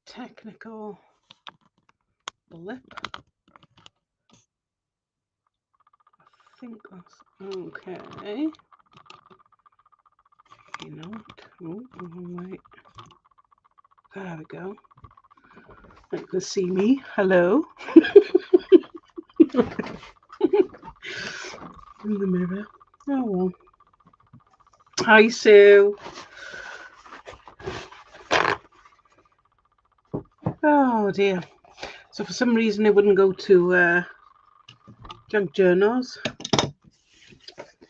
technical blip. I think that's okay. You know what? Oh, wait. There we go. You can see me. Hello. In the mirror. Oh well. Hi, Sue. Oh dear. So for some reason it wouldn't go to junk journals.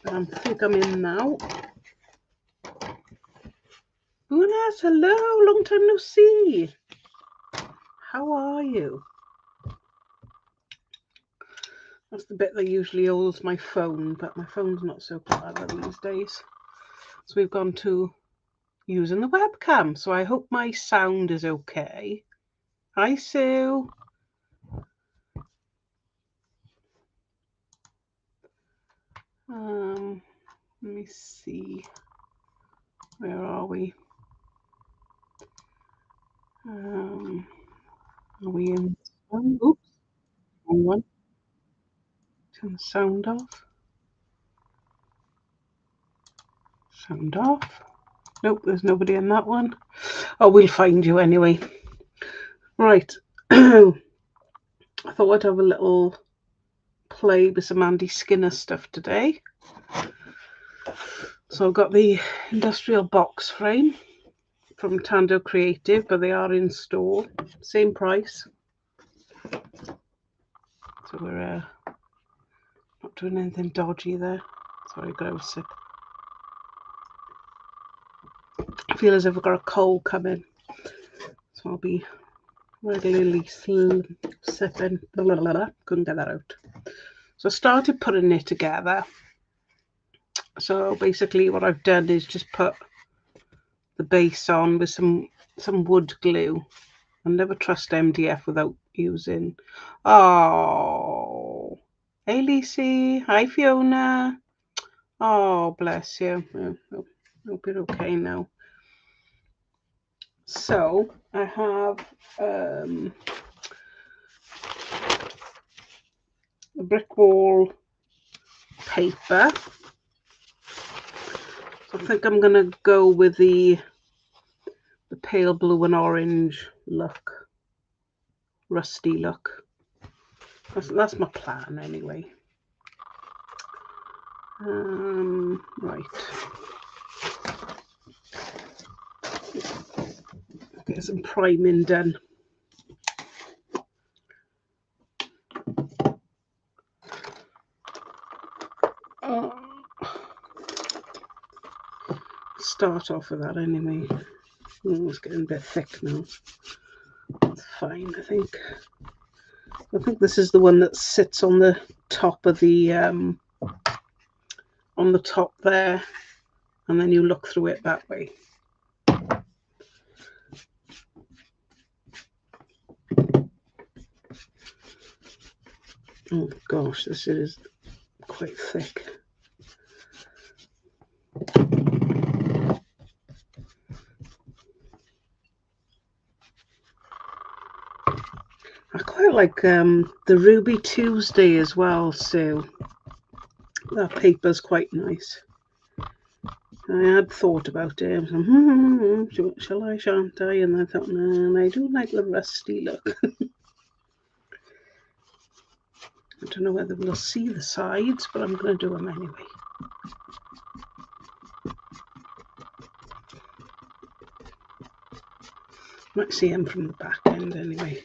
I think I'm in now. Buenas, hello, long time no see. How are you? That's the bit that usually holds my phone, but my phone's not so clever these days. So we've gone to using the webcam. So I hope my sound is okay. Hi, Sue. Let me see. Where are we? Are we in? Oops, wrong one. Turn the sound off. Sound off. Nope, there's nobody in that one. Oh, we'll find you anyway. Right. I thought I'd have a little play with some Andy Skinner stuff today. So I've got the industrial box frame from Tando Creative, but they are in store. Same price. So we're not doing anything dodgy there. Sorry, got a sip. I feel as if I've got a cold coming. So I'll be regularly sipping. Blah, blah, blah. Couldn't get that out. So I started putting it together. So basically what I've done is just put the base on with some wood glue. I'll never trust MDF without using. Oh, hey Lacey. Hi Fiona. Oh, bless you. Hope you're okay now. So I have a brick wall paper. So I think I'm gonna go with the pale blue and orange look, rusty look. That's my plan anyway. Right. Get some priming done. Start off with that anyway. Oh, it's getting a bit thick now. That's fine, I think. I think this is the one that sits on the top of the on the top there, and then you look through it that way. Oh gosh, this is quite thick. I quite like the Ruby Tuesday as well, so that paper's quite nice. I had thought about it. I was like, shall I, shan't I? And I thought, no, I do like the rusty look. I don't know whether we'll see the sides, but I'm going to do them anyway. Might see them from the back end anyway.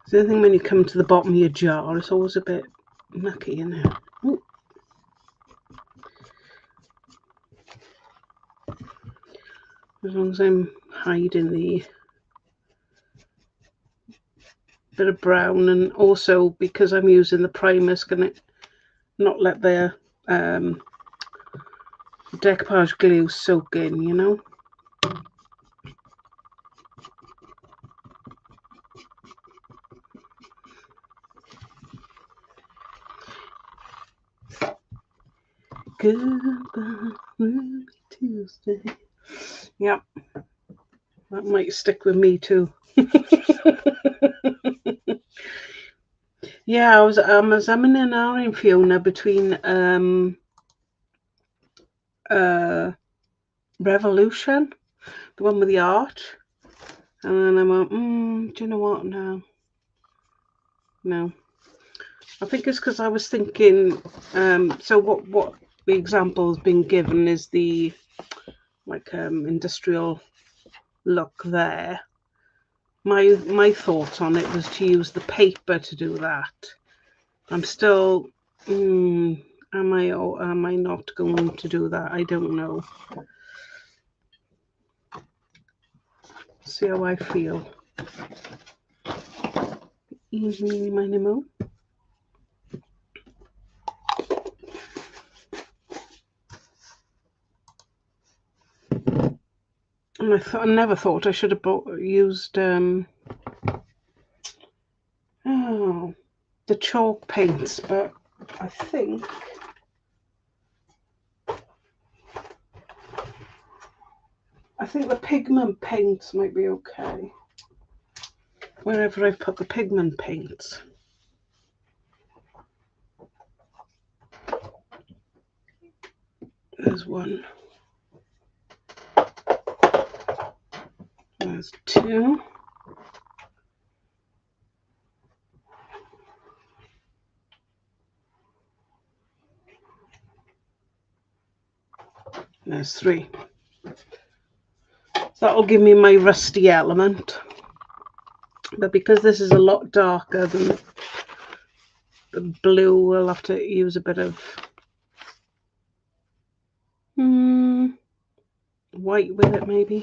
The other thing when you come to the bottom of your jar, it's always a bit mucky, isn't it? Ooh. As long as I'm hiding the bit of brown, and also because I'm using the primer, it's going to not let the decoupage glue soak in, you know. Goodbye, Ruby Tuesday. Yep, that might stick with me too. Yeah, I was umming and ahhing, Fiona, between Revolution, the one with the arch, and then I went, do you know what? No. I think it's because I was thinking. So what the example has been given is the industrial look there. My thought on it was to use the paper to do that. I'm still. Am I or am I not going to do that? I don't know. See how I feel. Evening, my name. And I never thought I should have used the chalk paints, but I think the pigment paints might be okay. Wherever I put the pigment paints. There's one. There's two. There's three. That'll give me my rusty element. But because this is a lot darker than the blue, we'll have to use a bit of white with it, maybe.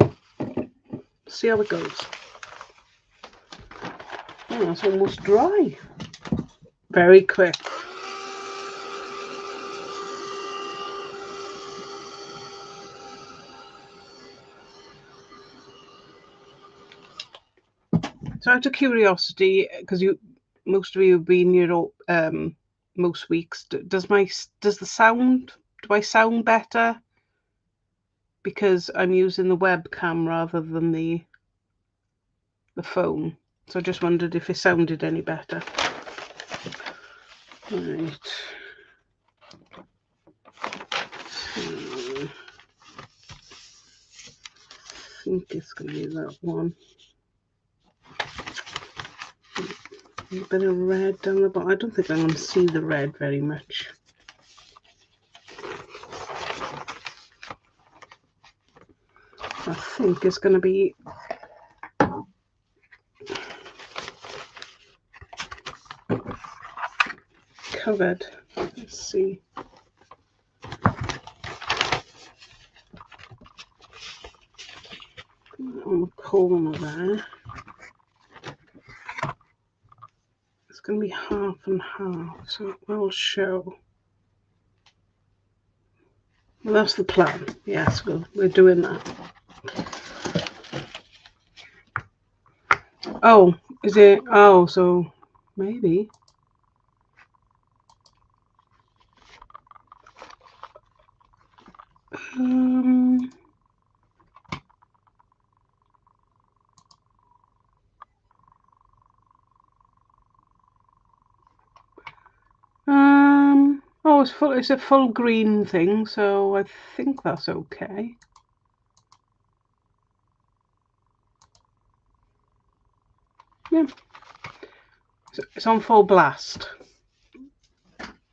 See how it goes. Oh, it's almost dry. Very quick. So out of curiosity, because most of you have been here most weeks, do I sound better because I'm using the webcam rather than the phone? So I just wondered if it sounded any better. Right. I think it's going to be that one. A bit of red down the bottom. I don't think I'm going to see the red very much. I think it's going to be covered. Let's see. On the corner there. It's going to be half and half, so it will show. Well, that's the plan. Yes, we're doing that. Oh, is it? Oh, so maybe. Oh, it's a full green thing, so I think that's okay. Yeah. It's on full blast.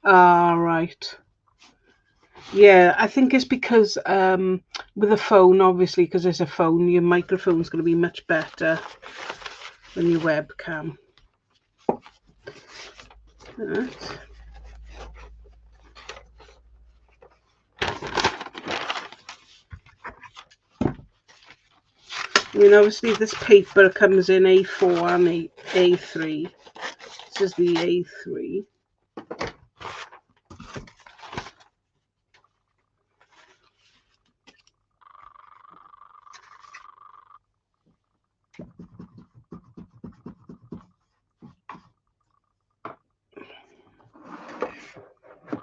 Right. Yeah, I think it's because with a phone, obviously, because it's a phone, your microphone's going to be much better than your webcam. Right. I mean, obviously, this paper comes in A4 and A3. This is the A3.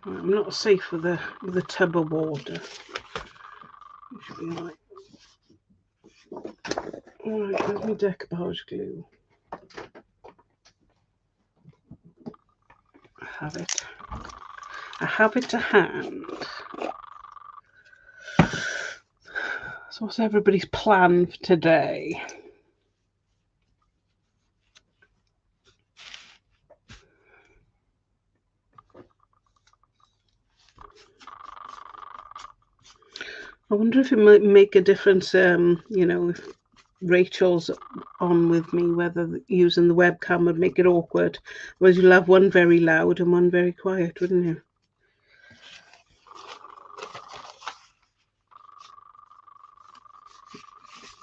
I'm not safe with a tub of water. It should be alright. Alright, there's my decoupage glue. I have it to hand. So what's everybody's plan for today? I wonder if it might make a difference, you know, if Rachel's on with me, whether using the webcam would make it awkward. Whereas you'll have one very loud and one very quiet, wouldn't you?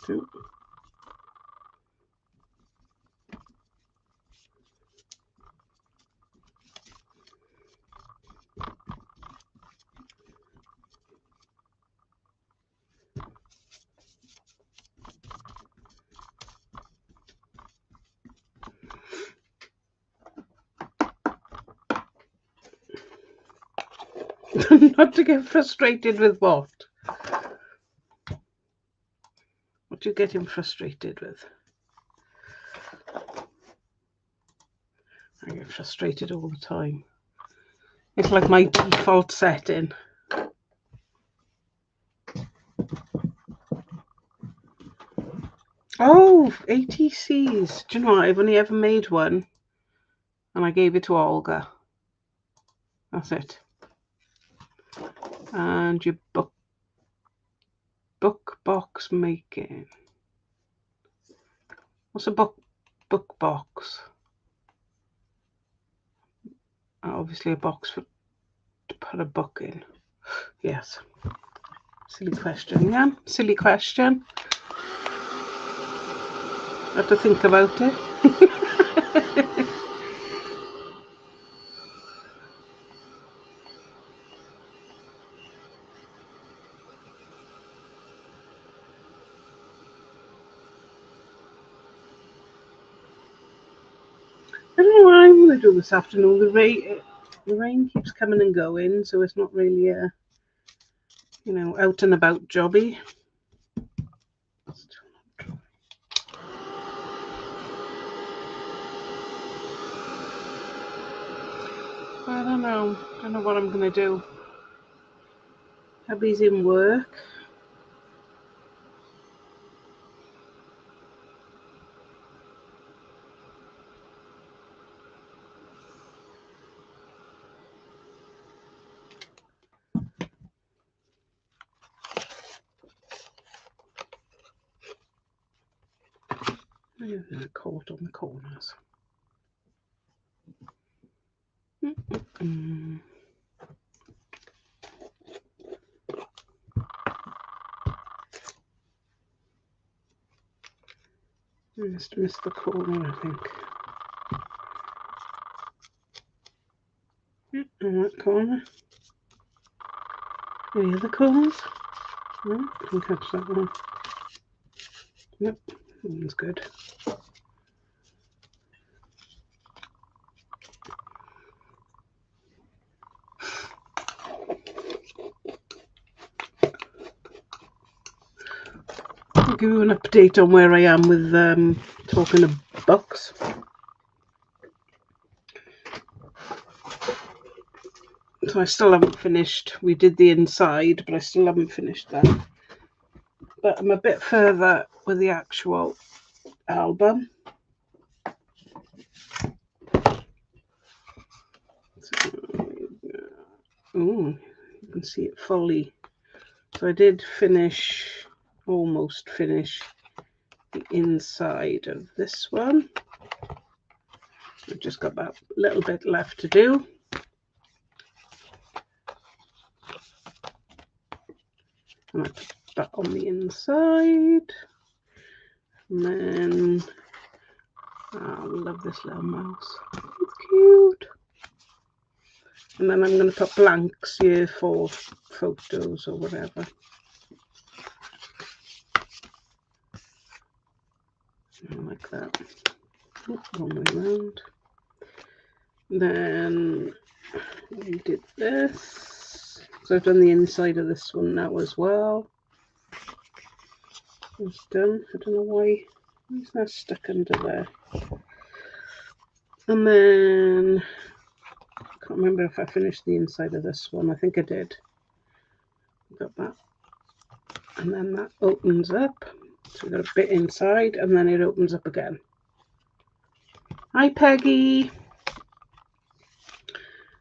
So, not to get frustrated with what? What are you getting frustrated with? I get frustrated all the time. It's like my default setting. Oh, ATCs. Do you know what? I've only ever made one. And I gave it to Olga. That's it. And your book box making. What's a book box? Obviously a box to put a book in. Yes. Silly question, yeah? Silly question. I have to think about it. I don't know what I'm going to do this afternoon. The rain keeps coming and going, so it's not really a, you know, out and about jobby. I don't know. I don't know what I'm going to do. Hubby's in work. I'm caught on the corners. I just missed the corner, I think. On that corner. Any other corners? No, I can catch that one. Nope, that one's good. I'll give you an update on where I am with talking of books. So I still haven't finished. We did the inside, but I still haven't finished that. But I'm a bit further with the actual album. Oh, you can see it fully. So I did finish, almost finish the inside of this one. I've just got that little bit left to do. And I put that on the inside. And then, I love this little mouse. It's cute. And then I'm going to put blanks here for photos or whatever. Like that. Wrong way around. Then We did this. So I've done the inside of this one now as well. It's done. I don't know why it's not stuck under there. And then I can't remember if I finished the inside of this one. I think I did. Got that. And then that opens up. So we've got a bit inside and then it opens up again. Hi Peggy.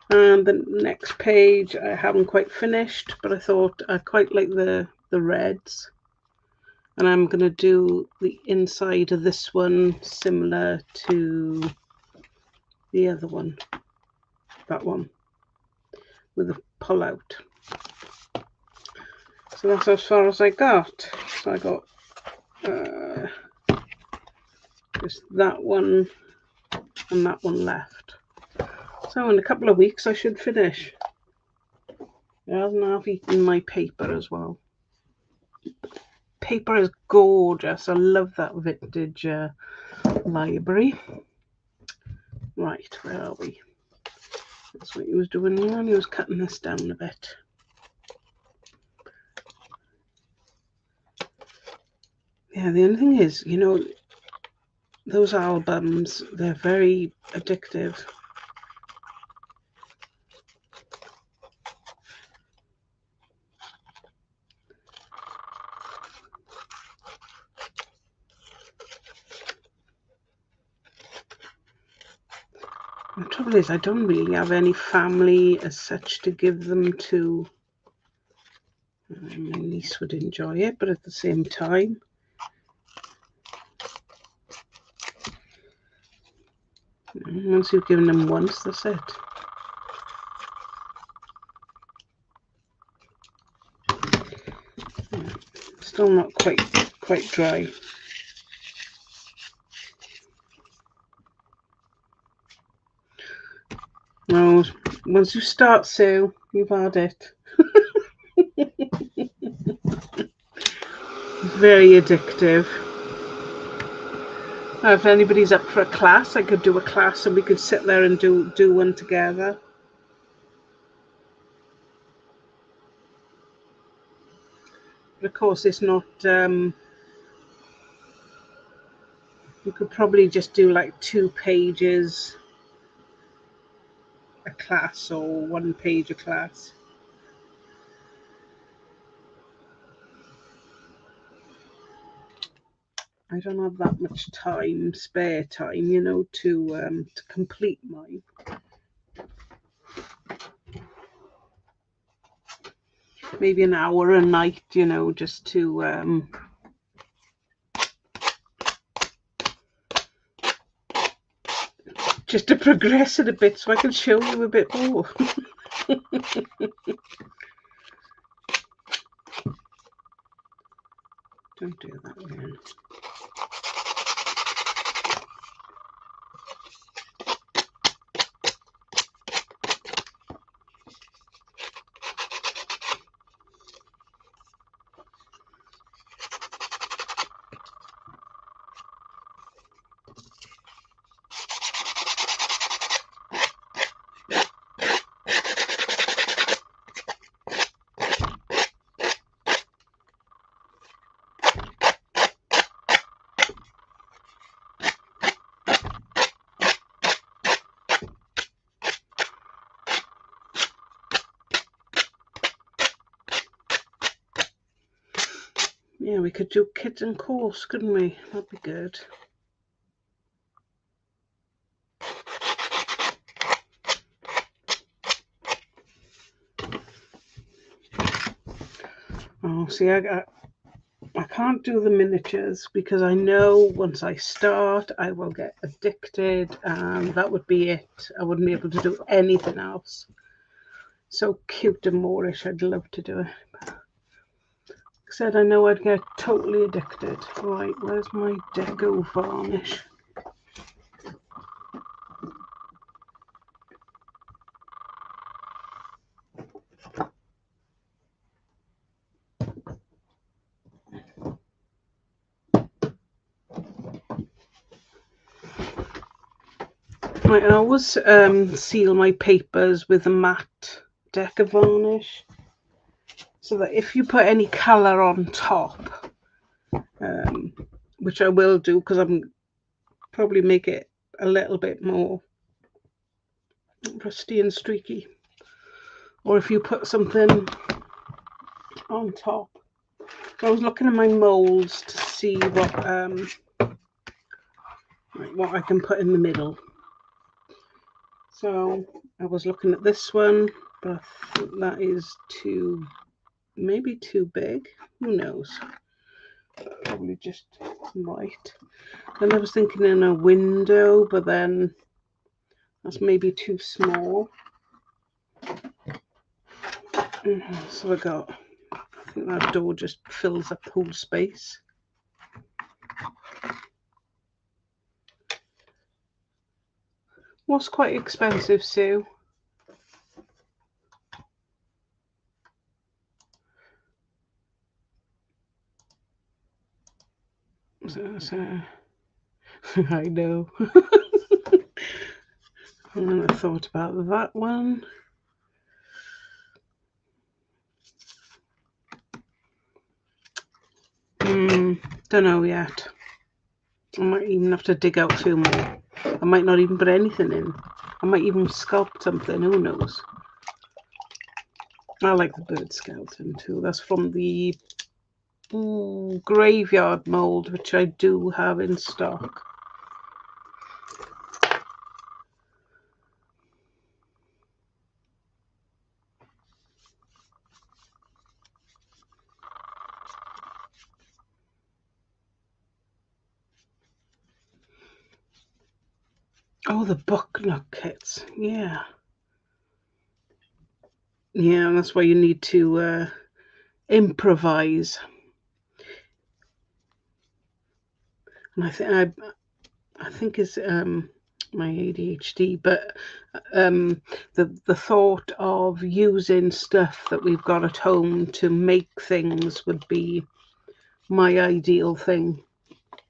And the next page I haven't quite finished, but I thought I quite like the reds. And I'm going to do the inside of this one similar to the other one, that one, with a pull out. So that's as far as I got. So I got just that one and that one left. So in a couple of weeks I should finish. And I've eaten my paper as well. Paper is gorgeous. I love that vintage library. Right, where are we? That's what he was doing here, and he was cutting this down a bit. Yeah, the only thing is, you know, those albums, they're very addictive. The trouble is, I don't really have any family as such to give them to. My niece would enjoy it, but at the same time, once you've given them once, that's it. Still not quite dry. No, once you start, Sue, you've had it. Very addictive. If anybody's up for a class, I could do a class and we could sit there and do one together. But of course, it's not. You could probably just do like 2 pages a class or 1 page a class. I don't have that much time, spare time, you know, to complete mine. Maybe an hour a night, you know, just to progress it a bit so I can show you a bit more. Don't do that again. Yeah, we could do kids and course, couldn't we? That'd be good. Oh, see, I can't do the miniatures because I know once I start, I will get addicted and that would be it. I wouldn't be able to do anything else. So cute and Moorish, I'd love to do it. Said I know I'd get totally addicted. Right, where's my deco varnish? I always seal my papers with a matte Deca varnish, so that if you put any colour on top, which I will do because I'm probably make it a little bit more rusty and streaky, or if you put something on top. I was looking at my molds to see what I can put in the middle. So I was looking at this one, but I think that is maybe too big. Who knows? Probably just right. Then I was thinking in a window, but then that's maybe too small. So I think that door just fills up the whole space. What's quite expensive, Sue? So, I know. And I thought about that one. Don't know yet. I might even have to dig out a few more. I might not even put anything in. I might even sculpt something, who knows. I like the bird skeleton too. That's from the graveyard mold, which I do have in stock. Oh, the book nook kits. Yeah. Yeah, that's why you need to improvise. And I think it's my ADHD, but the thought of using stuff that we've got at home to make things would be my ideal thing,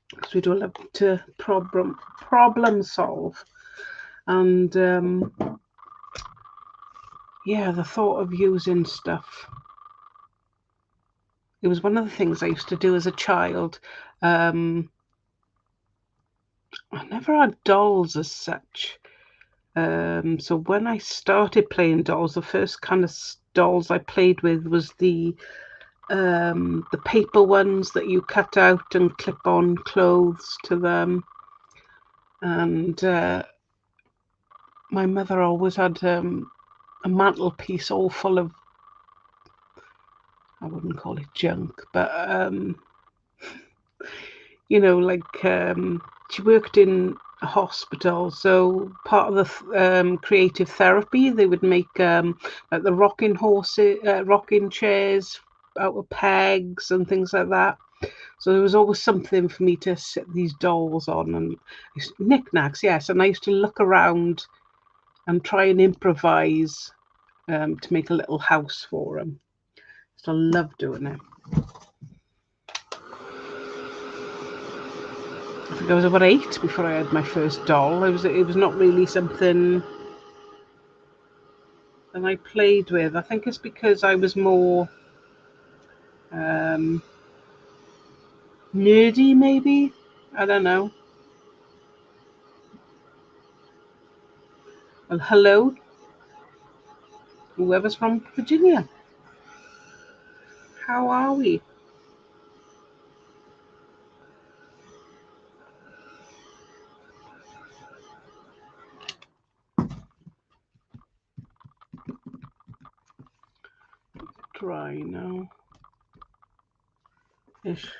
because we do love to problem solve. And yeah, the thought of using stuff. It was one of the things I used to do as a child. I never had dolls as such. So when I started playing dolls, the first kind of dolls I played with was the paper ones that you cut out and clip on clothes to them. And my mother always had a mantelpiece all full of, I wouldn't call it junk, but you know, like she worked in a hospital, so part of the creative therapy, they would make like the rocking horses, rocking chairs out of pegs and things like that. So there was always something for me to sit these dolls on, and knickknacks, yes. And I used to look around and try and improvise to make a little house for them. So I love doing it. I think I was about 8 before I had my first doll. It was not really something that I played with. I think it's because I was more nerdy, maybe. I don't know. Well, hello, whoever's from Virginia. How are we? Dry now. Ish.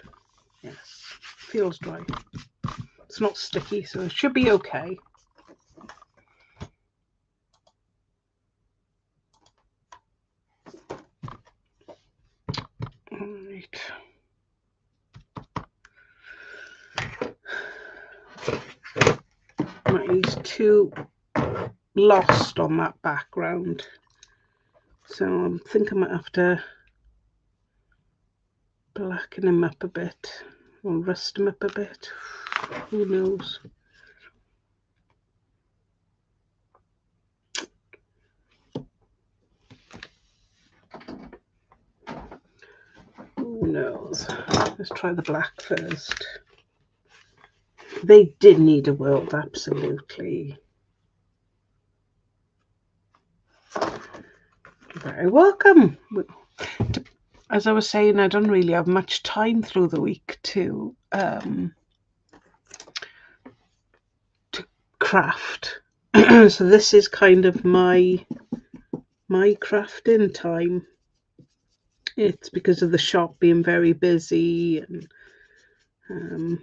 Yes. Feels dry. It's not sticky, so it should be okay. Alright. He's too lost on that background. So I think I might have to blacken him up a bit, or rust him up a bit. Who knows? knows? Let's try the black first. They did need a world, absolutely. Very welcome. As I was saying, I don't really have much time through the week to craft. So this is kind of my crafting time. It's because of the shop being very busy, and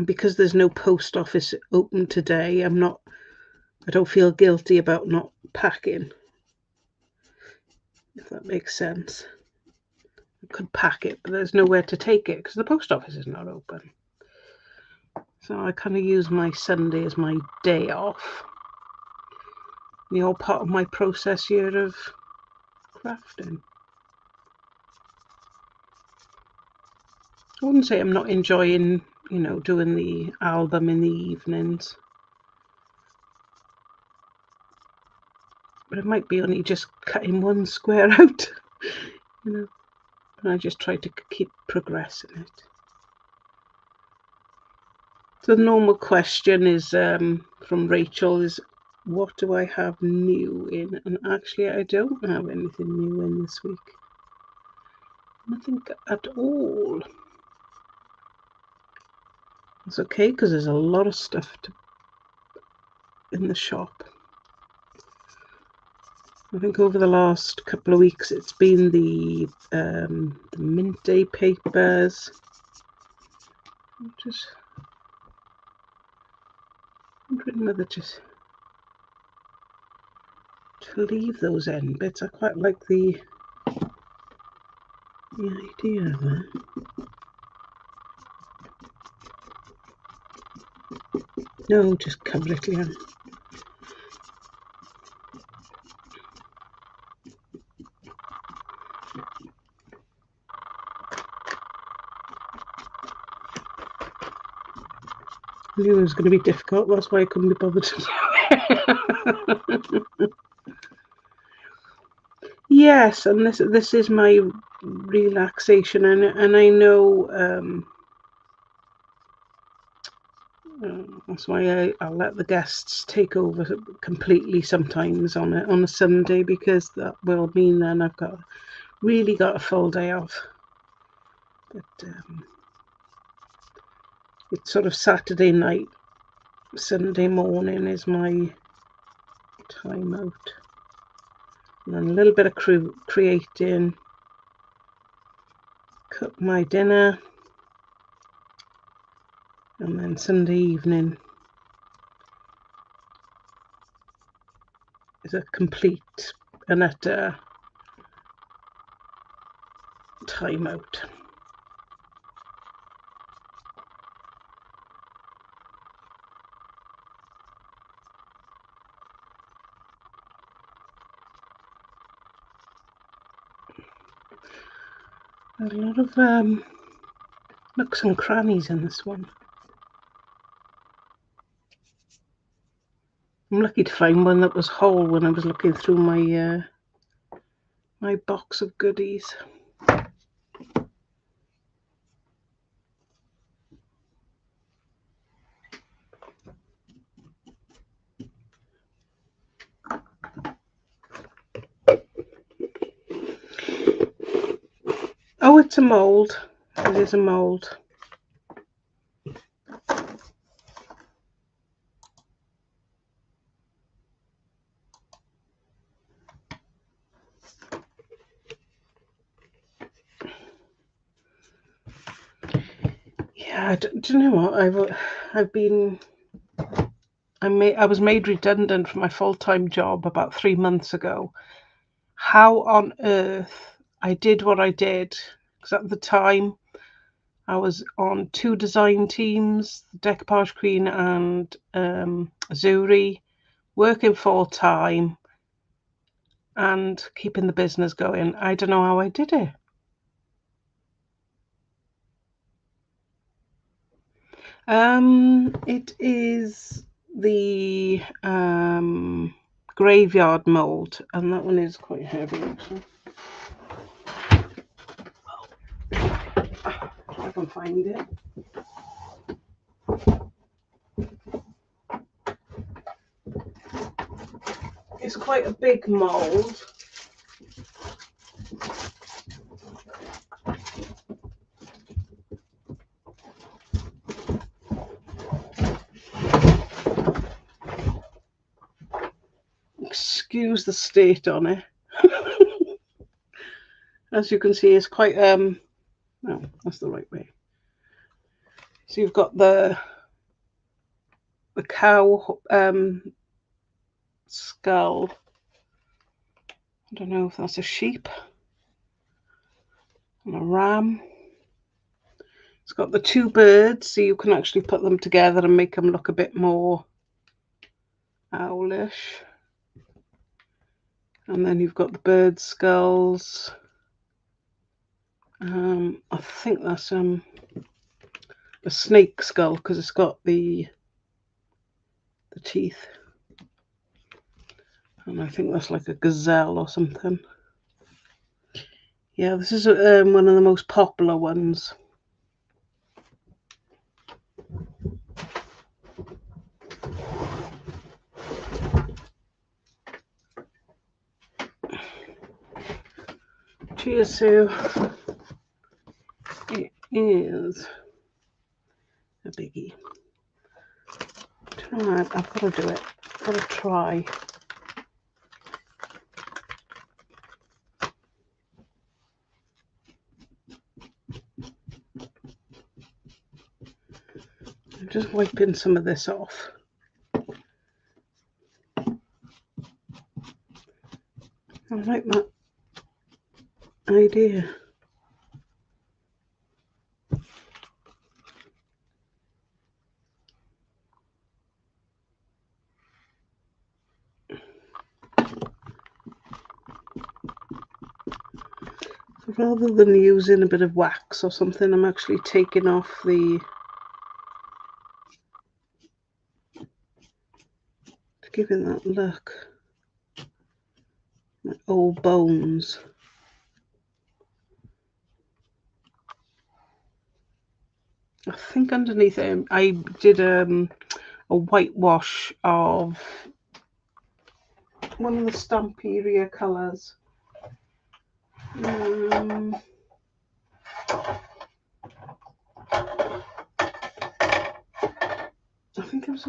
because there's no post office open today, I don't feel guilty about not packing, if that makes sense. I could pack it, but there's nowhere to take it because the post office is not open. So I kind of use my Sunday as my day off. The whole part of my process here of crafting. I wouldn't say I'm not enjoying, doing the album in the evenings. But it might be only just cutting one square out, and I just try to keep progressing it. So the normal question is from Rachel is, what do I have new in? And actually I don't have anything new in this week. Nothing at all. It's okay because there's a lot of stuff in the shop. I think over the last couple of weeks it's been the Mint Day papers. I'm just wondering whether to leave those end bits. I quite like the idea of that. No, just cover it again. I knew it was going to be difficult, that's why I couldn't be bothered to do it. Yes, and this is my relaxation, and I know that's why I'll let the guests take over completely sometimes on a Sunday, because that will mean then I've really got a full day off. But it's sort of Saturday night, Sunday morning is my time out, and then a little bit of creating, cook my dinner, and then Sunday evening is a complete and utter time out. There's a lot of nooks and crannies in this one. I'm lucky to find one that was whole when I was looking through my my box of goodies. Oh, it's a mould. It is a mould. Yeah, do you know what? I was made redundant from my full-time job about 3 months ago. How on earth I did what I did? Because at the time I was on 2 design teams, Decoupage Queen and Zuri, working full-time and keeping the business going. I don't know how I did it. It is the graveyard mold, and that one is quite heavy actually. I can find it. It's quite a big mould. Excuse the state on it. As you can see, it's quite no, that's the right way. So you've got the cow skull. I don't know if that's a sheep and a ram. It's got the two birds, so you can actually put them together and make them look a bit more owlish. And then you've got the bird skulls. I think that's a snake skull because it's got the teeth. And I think that's like a gazelle or something. Yeah, this is one of the most popular ones. Cheers, Sue. It is a biggie. I've got to do it. I've got to try. I'm just wiping some of this off. I like that idea. Rather than using a bit of wax or something, I'm actually taking off to give it that look. Like old bones. I think underneath it, I did a whitewash of one of the Stamperia colours. I think it was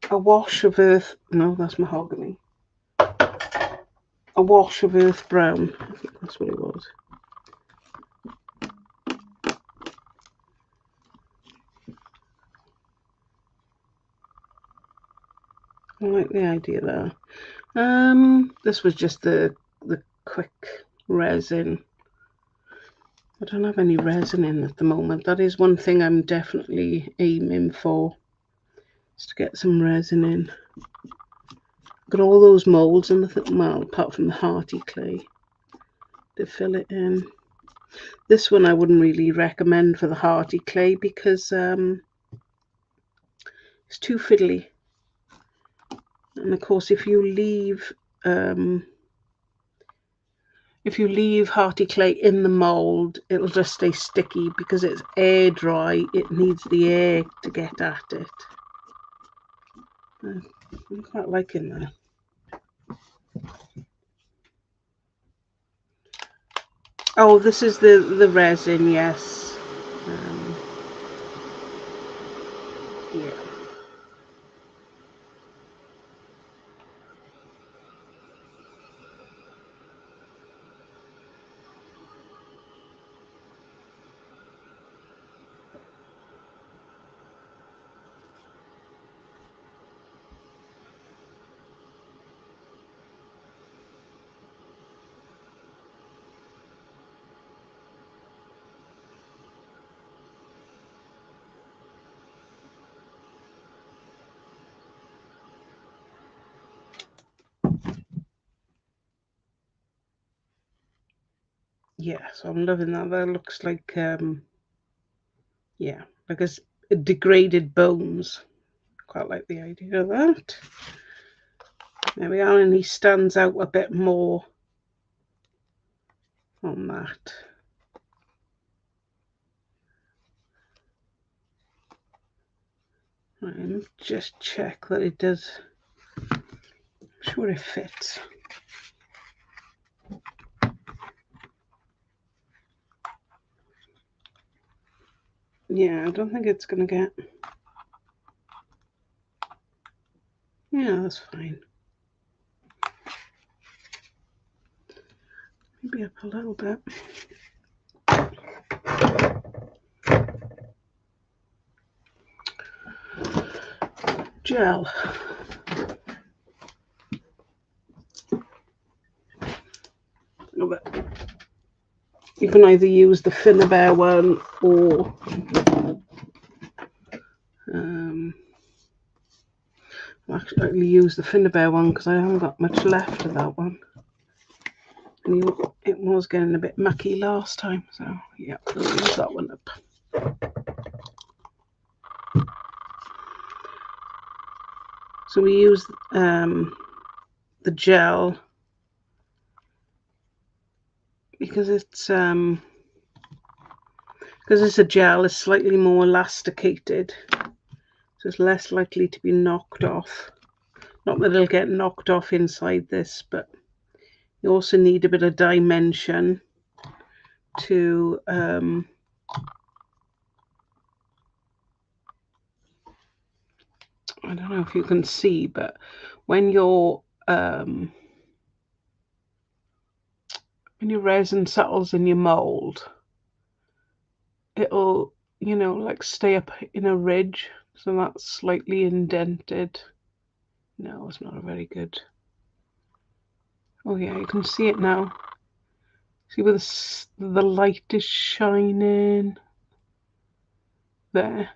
a wash of earth. No, that's mahogany. A wash of earth brown. I think that's what it was. I like the idea there. This was just the quick resin. I don't have any resin in at the moment. That is one thing I'm definitely aiming for, is to get some resin in. Got all those molds and well, apart from the hearty clay to fill it in. This one I wouldn't really recommend for the hearty clay because it's too fiddly. And of course, if you leave hearty clay in the mold, it'll just stay sticky because it's air dry. It needs the air to get at it. I'm quite liking that. Oh, this is the resin, yes. Yeah. Yeah, so I'm loving that. That looks like yeah, like a degraded bones. Quite like the idea of that. There we are, and he stands out a bit more on that. Right, let me just check that it does. I'm sure it fits. Yeah, I don't think it's going to get... Yeah, that's fine. Maybe up a little bit. Gel. You can either use the Finnabair one or actually use the Finnabair one because I haven't got much left of that one. And it was getting a bit mucky last time, so yeah, we'll use that one up. So we use the gel because it's a gel, it's slightly more elasticated, so it's less likely to be knocked off. Not that it'll get knocked off inside this, but you also need a bit of dimension to I don't know if you can see, but when your resin settles in your mold, it'll, you know, like stay up in a ridge, so that's slightly indented. No, it's not a very good. Oh yeah, you can see it now. See where the light is shining there.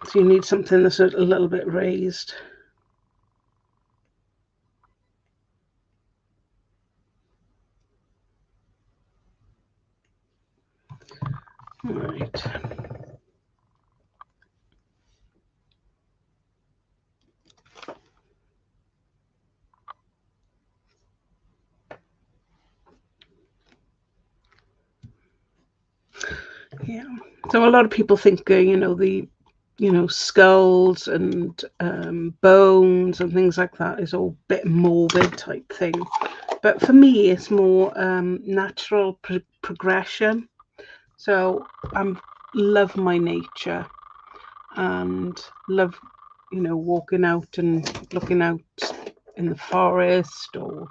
So you need something that's a little bit raised. All right. Yeah. So a lot of people think, you know, the skulls and bones and things like that is all a bit morbid type thing. But for me, it's more natural progression. So I love my nature and love, you know, walking out and looking out in the forest or,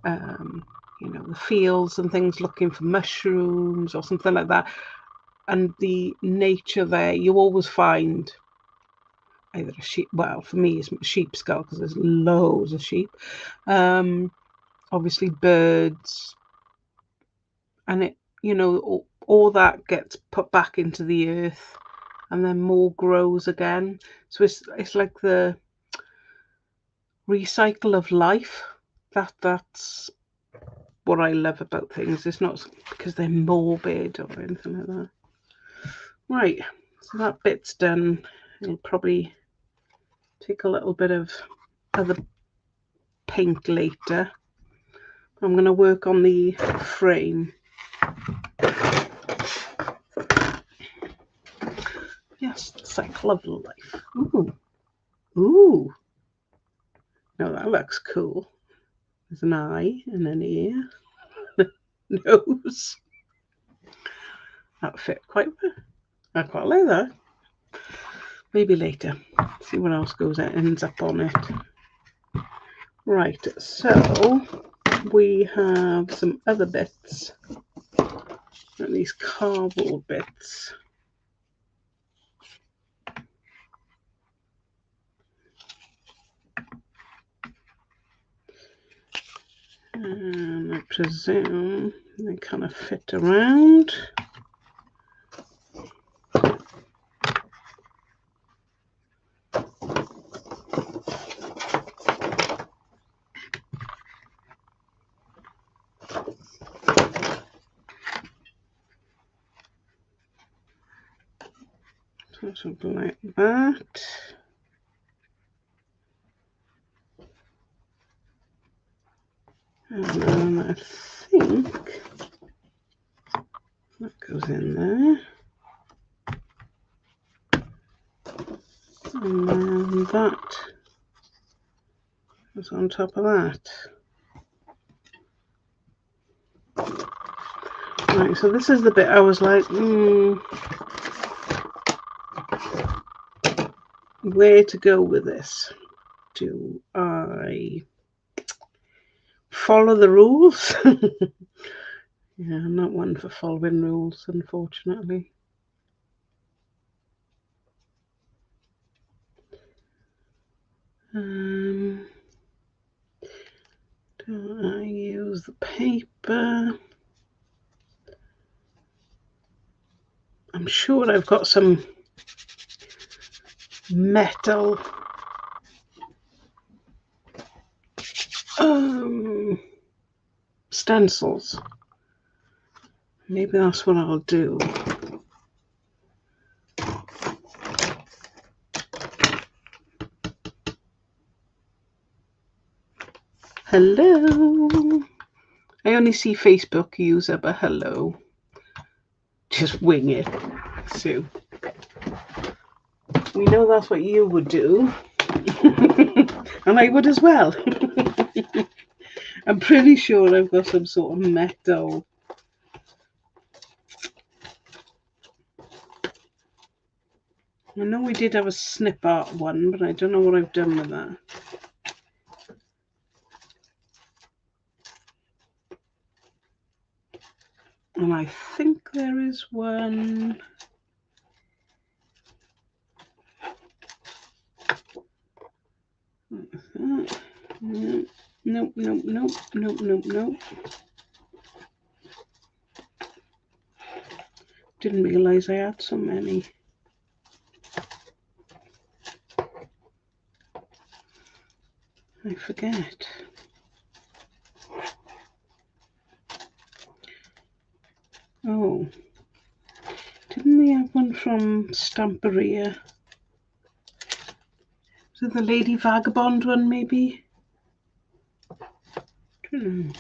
you know, the fields and things, looking for mushrooms or something like that. And the nature there, you always find either a sheep, well, for me, it's a sheep skull because there's loads of sheep. Obviously birds, and it, you know, all that gets put back into the earth and then more grows again. So it's like the recycle of life. That's what I love about things. It's not because they're morbid or anything like that. Right, so that bit's done. It'll probably take a little bit of other paint later. I'm going to work on the frame. Yes, cycle of life. Ooh. Ooh. Now that looks cool. There's an eye and an ear. Nose. That fit quite well. I quite like that. Maybe later. See what else ends up on it. Right, so we have some other bits. And these cardboard bits. And I presume they kind of fit around. Something like that. And then I think that goes in there. And then that is on top of that. Right, so this is the bit I was like, where to go with this? Do I follow the rules? Yeah, I'm not one for following rules, unfortunately. Do I use the paper? I'm sure I've got some metal stencils. Maybe that's what I'll do. Hello. I only see Facebook user, but hello. Just wing it, Sue. We know that's what you would do. And I would as well. I'm pretty sure I've got some sort of metal. I know we did have a snip art one, but I don't know what I've done with that. And I think there is one. Nope, nope, nope, nope, nope, nope. Didn't realise I had so many. I forget. Oh, didn't we have one from Stamperia? Is it the Lady Vagabond one, maybe? Don't know.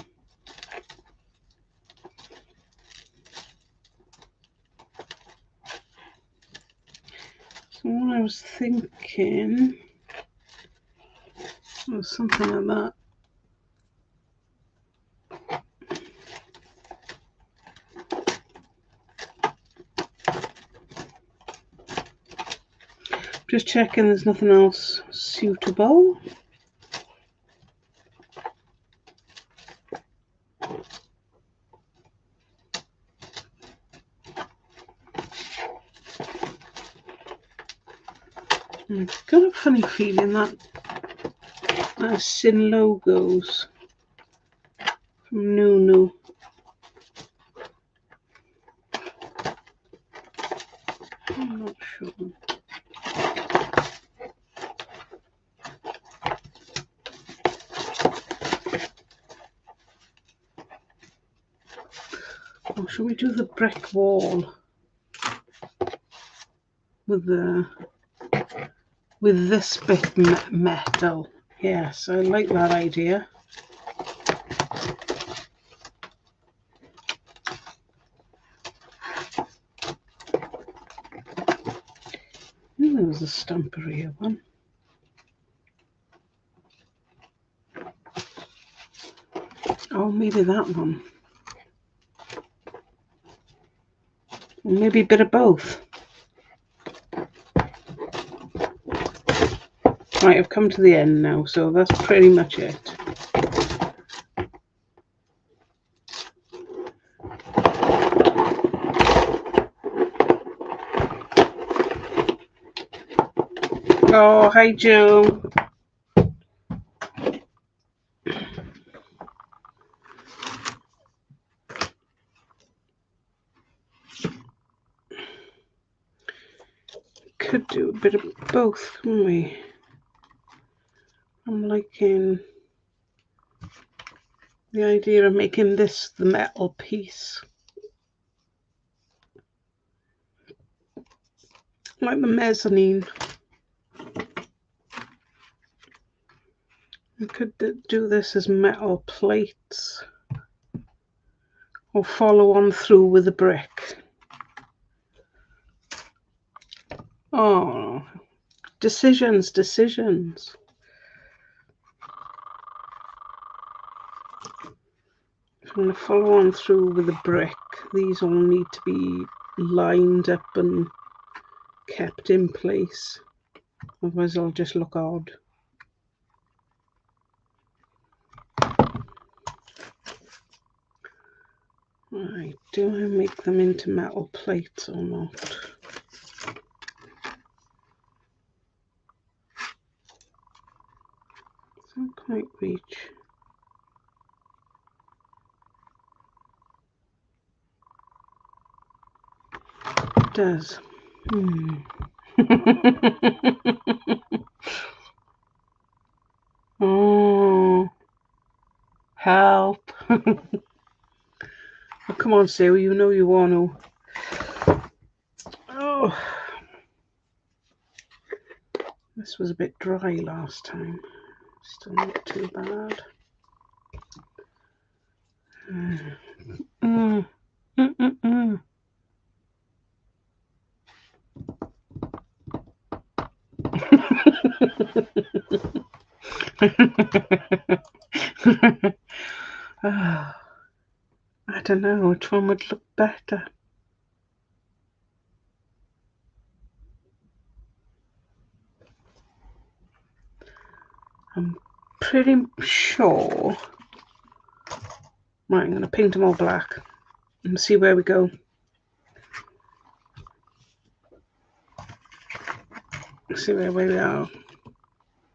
So what I was thinking was something like that. Just checking there's nothing else suitable. I've got a funny feeling that that's Sin Logos from Nunu. I'm not sure. Or should we do the brick wall with this bit metal? Yes, I like that idea. There was a Stamperia one. Oh, maybe that one. Or maybe a bit of both. Right, I've come to the end now, so that's pretty much it. Oh, hi, Joe. Could do a bit of both, couldn't we? I'm liking the idea of making this the metal piece. Like the mezzanine. We could do this as metal plates. Or follow on through with the brick. Oh, Decisions, decisions. I'm going to follow on through with the brick. These all need to be lined up and kept in place. Otherwise they'll just look odd. Right, do I make them into metal plates or not? Can't quite reach. It does. Oh, help. Oh, come on, Sue, you know you want to. Oh, this was a bit dry last time. Still not too bad. I don't know which one would look better. I'm pretty sure. Right, I'm going to paint them all black and see where we go. See where we are.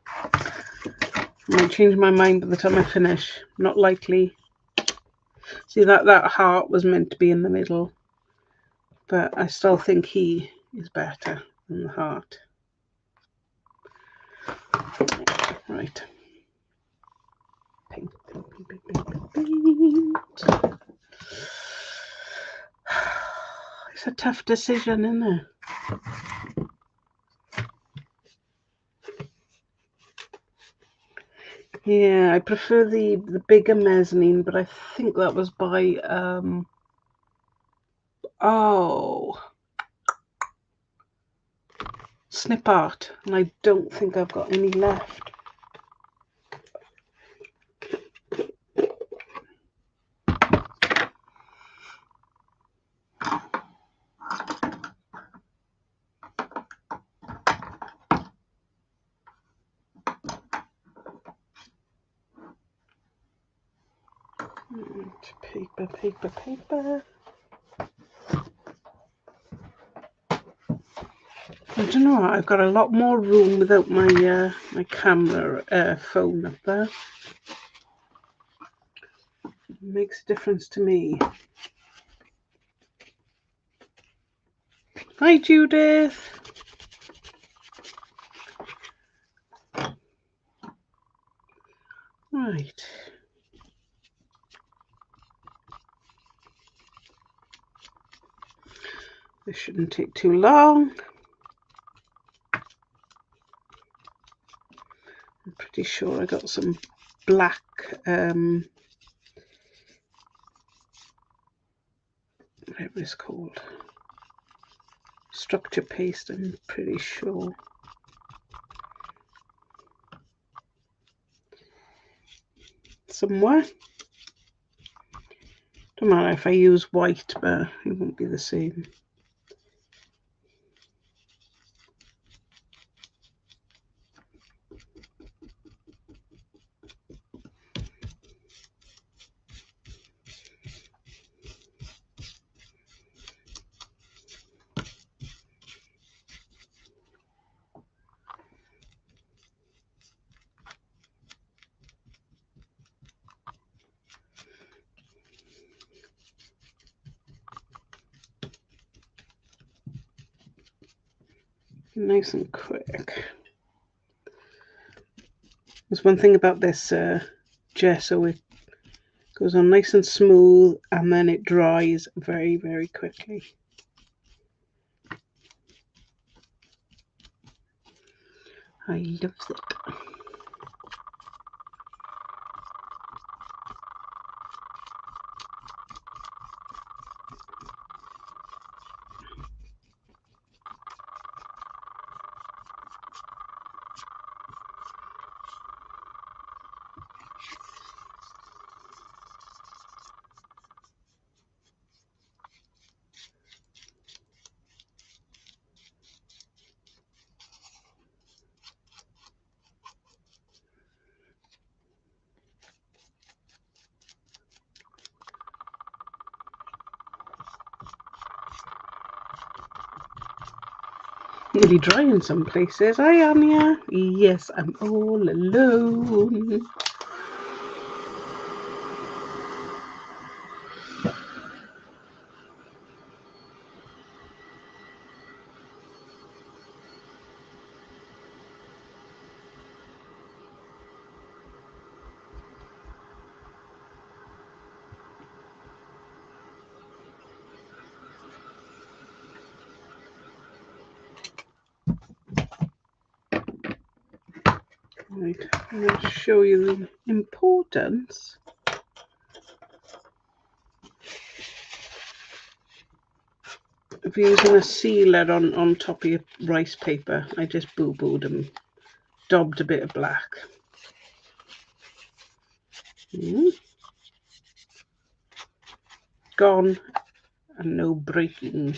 I might change my mind by the time I finish. Not likely. See, that heart was meant to be in the middle, but I still think he is better than the heart. Right. Paint, paint, paint, paint, paint, paint. It's a tough decision, isn't it? Yeah, I prefer the bigger mezzanine, but I think that was by Snip Art, and I don't think I've got any left. Paper, paper, paper. I don't know. I've got a lot more room without my my camera phone up there. It makes a difference to me. Hi, Judith. Right. This shouldn't take too long. I'm pretty sure I got some black whatever it's called, structure paste, I'm pretty sure. Somewhere. Don't matter if I use white, but it won't be the same. Nice and quick. There's one thing about this gesso, it goes on nice and smooth and then it dries very, very quickly. I love it. Nearly dry in some places. Hi, Anya. Yes, I'm all alone. Right, I'm going to show you the importance of using a sealer on top of your rice paper. I just boo-booed and daubed a bit of black. Gone, and no breaking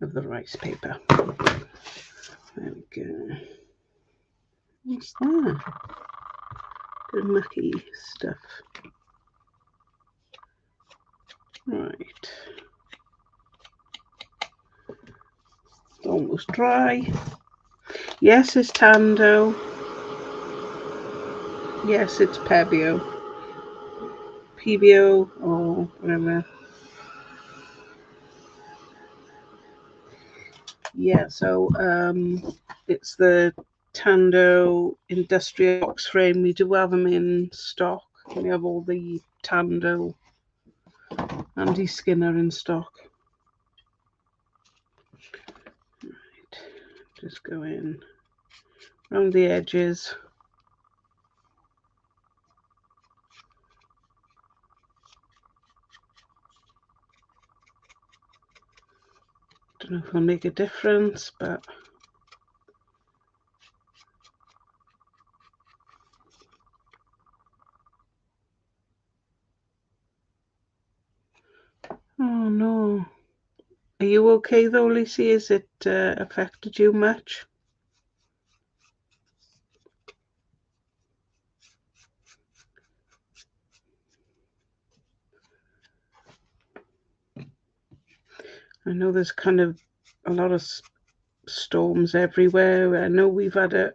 of the rice paper. There we go. What's that? Bit of mucky stuff. Right. It's almost dry. Yes, it's Tando. Yes, it's Pebio. PBO or whatever. Yeah, so it's the Tando industrial box frame. We do have them in stock. We have all the Tando Andy Skinner in stock. Right, just go in around the edges. Don't know if it'll make a difference, but oh no. Are you okay though, Lucy? Has it affected you much? I know there's kind of a lot of storms everywhere. I know we've had a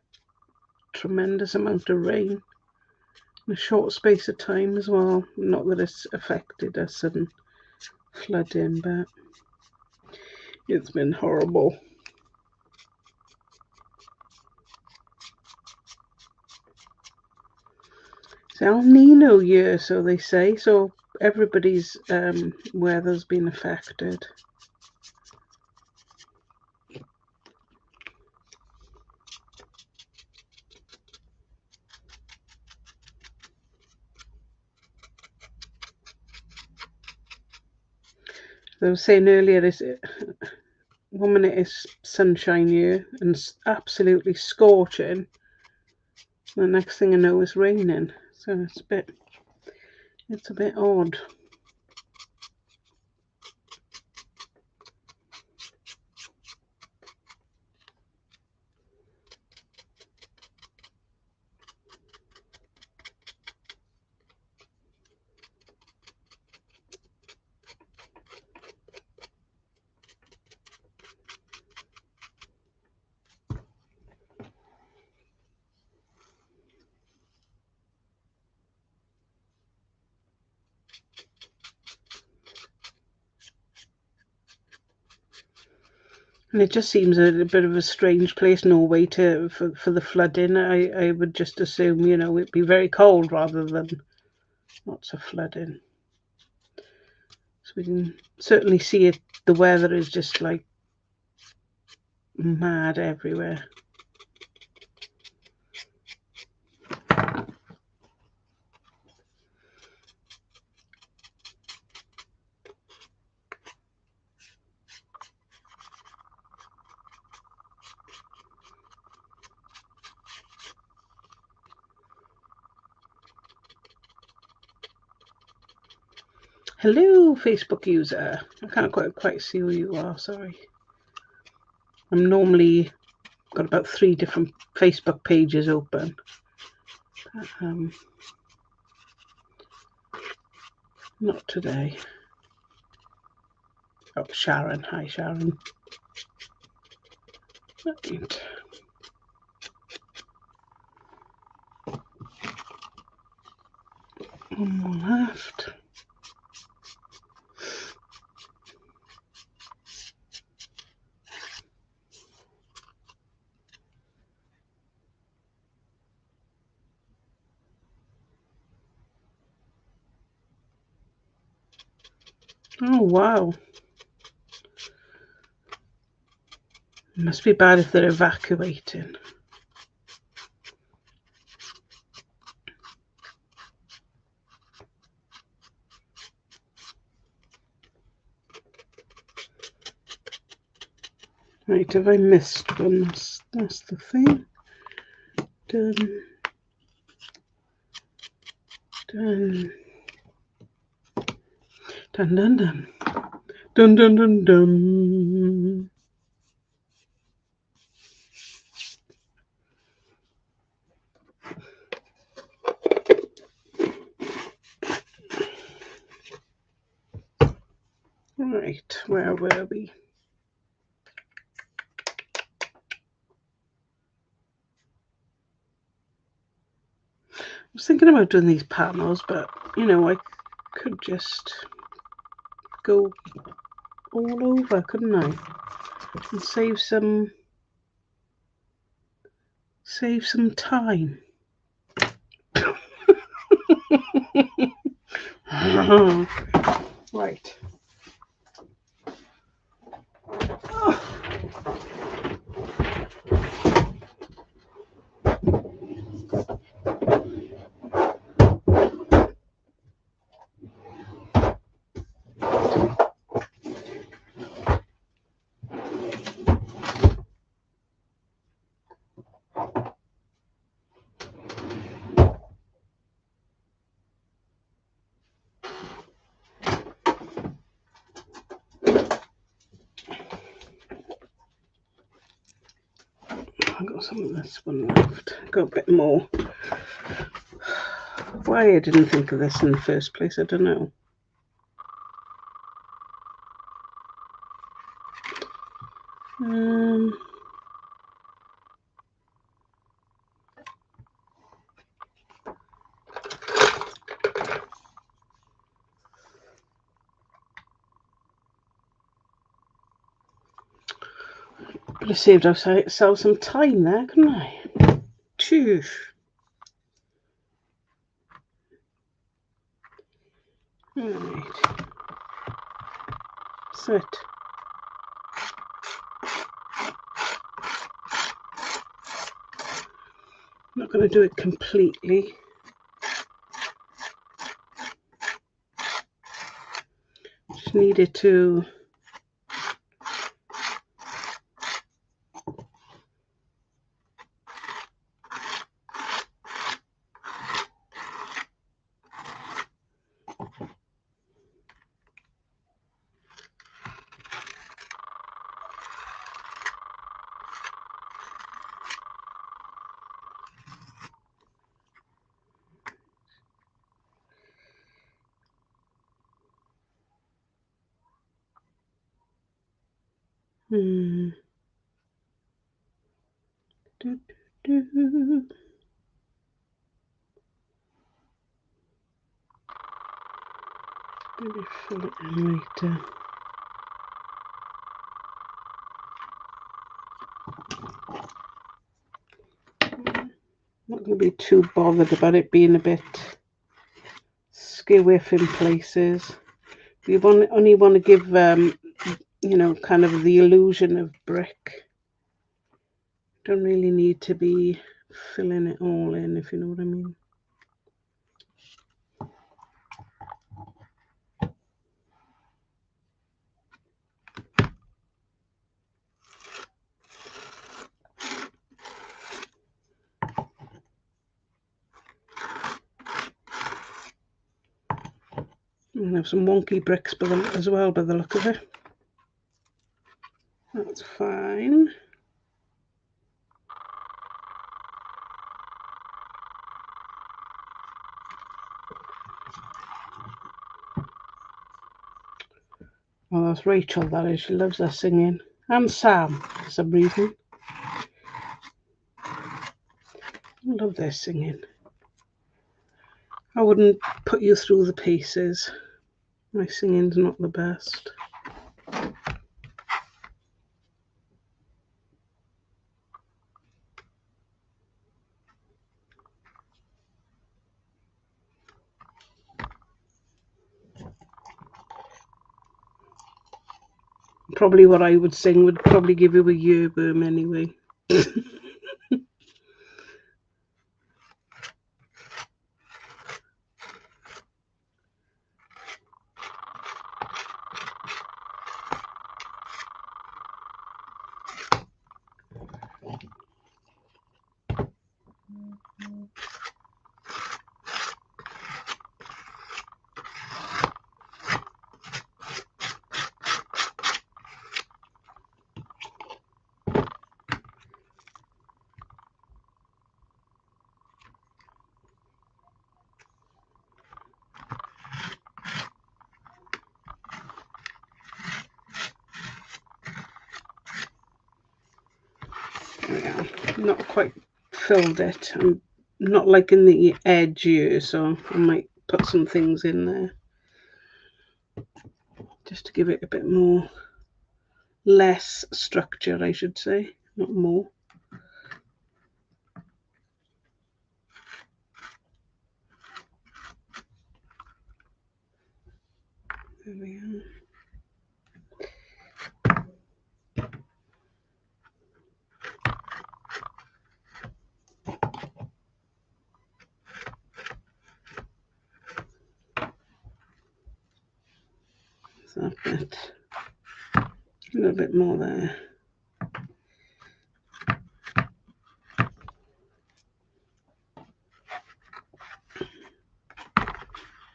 tremendous amount of rain in a short space of time as well. Not that it's affected us and flooding, but it's been horrible. It's El Nino year, so they say, so everybody's weather's been affected. As I was saying earlier, this 1 minute is sunshine here and absolutely scorching. The next thing I know is raining, so it's a bit odd. And it just seems a bit of a strange place, Norway, for the flooding. I would just assume, you know, it'd be very cold rather than lots of flooding. So we can certainly see it. The weather is just like mad everywhere. Hello, Facebook user. I can't quite see who you are, sorry. I'm normally got about 3 different Facebook pages open. Not today. Oh, Sharon. Hi, Sharon. Right. One more left. Oh wow. It must be bad if they're evacuating. Right, have I missed one? That's the thing. Done. Done. Dun dun dun. Dun dun dun dun. Right, where were we? I was thinking about doing these panels, but you know, I could just go all over, couldn't I? And save some time. Right. Oh. I've got some of this one left. Got a bit more. Why I didn't think of this in the first place, I don't know. Could have saved ourselves some time there, couldn't I? Cheers. Right. That's it. I'm not going to do it completely. Just needed to do, do, do. Maybe fill it in later. Not going to be too bothered about it being a bit skew-iff in places. You only want to give, you know, kind of the illusion of brick. Don't really need to be filling it all in, if you know what I mean. And have some wonky bricks as well by the look of it. That's fine. Oh, that's Rachel, that is. She loves her singing. And Sam, for some reason. love their singing. I wouldn't put you through the paces. My singing's not the best. Probably what I would sing would probably give you a earworm anyway. Yeah, not quite filled it. I'm not liking the edge here, so I might put some things in there just to give it a bit more, less structure, I should say, not more. There we are. That bit, a little bit more there.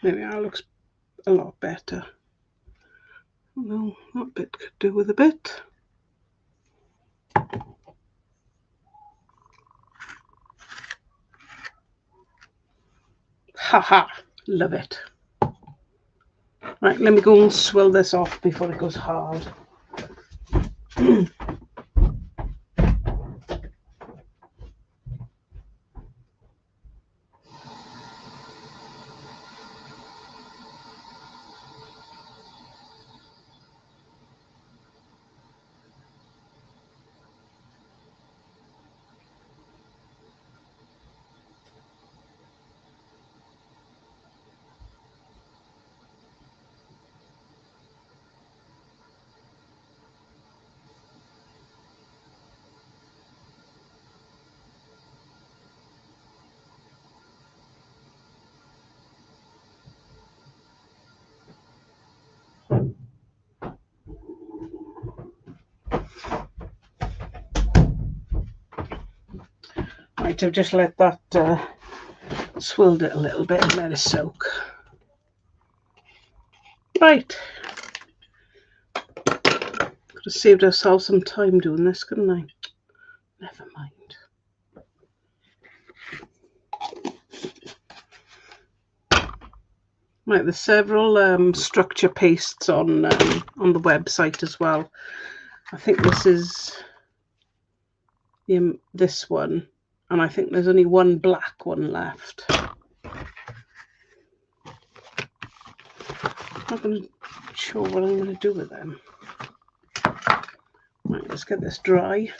There we are, looks a lot better. Well, that bit could do with a bit. Haha, love it. Right, let me go and swill this off before it goes hard. Right, I've just let that swilled it a little bit and let it soak. Right, could have saved ourselves some time doing this, couldn't I? Never mind. Right, there's several structure pastes on the website as well. I think this is this one, and I think there's only one black one left. I'm not really sure what I'm going to do with them. Right, let's get this dry.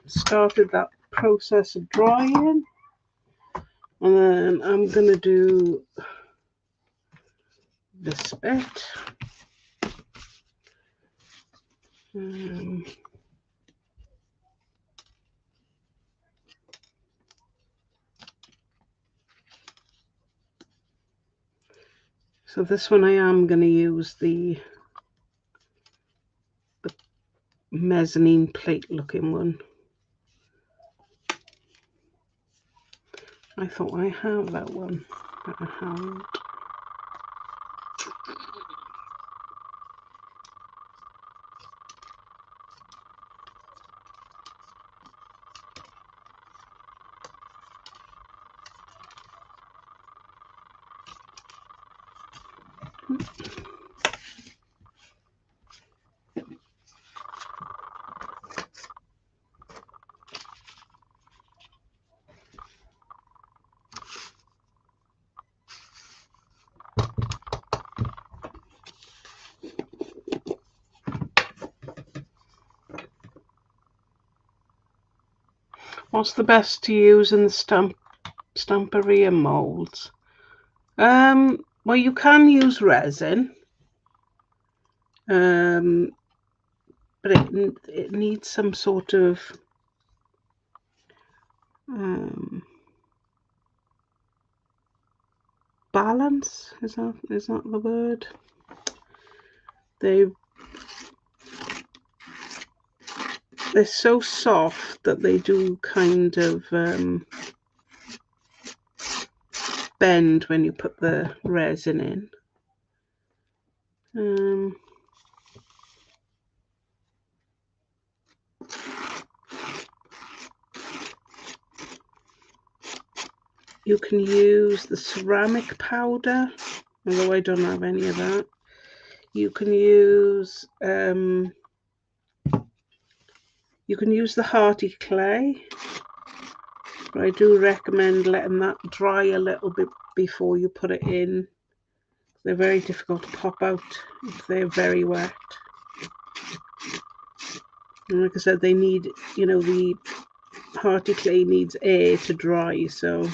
Started that process of drying, and then I'm going to do this bit. So this one I am going to use the mezzanine plate looking one. I thought I have that one, but I haven't. What's the best to use in the Stamperia moulds? Well, you can use resin, but it needs some sort of balance. Is that the word? They're so soft that they do kind of bend when you put the resin in. You can use the ceramic powder, although I don't have any of that. You can use the hearty clay, but I do recommend letting that dry a little bit before you put it in. They're very difficult to pop out if they're very wet. And like I said, they need, the hearty clay needs air to dry, so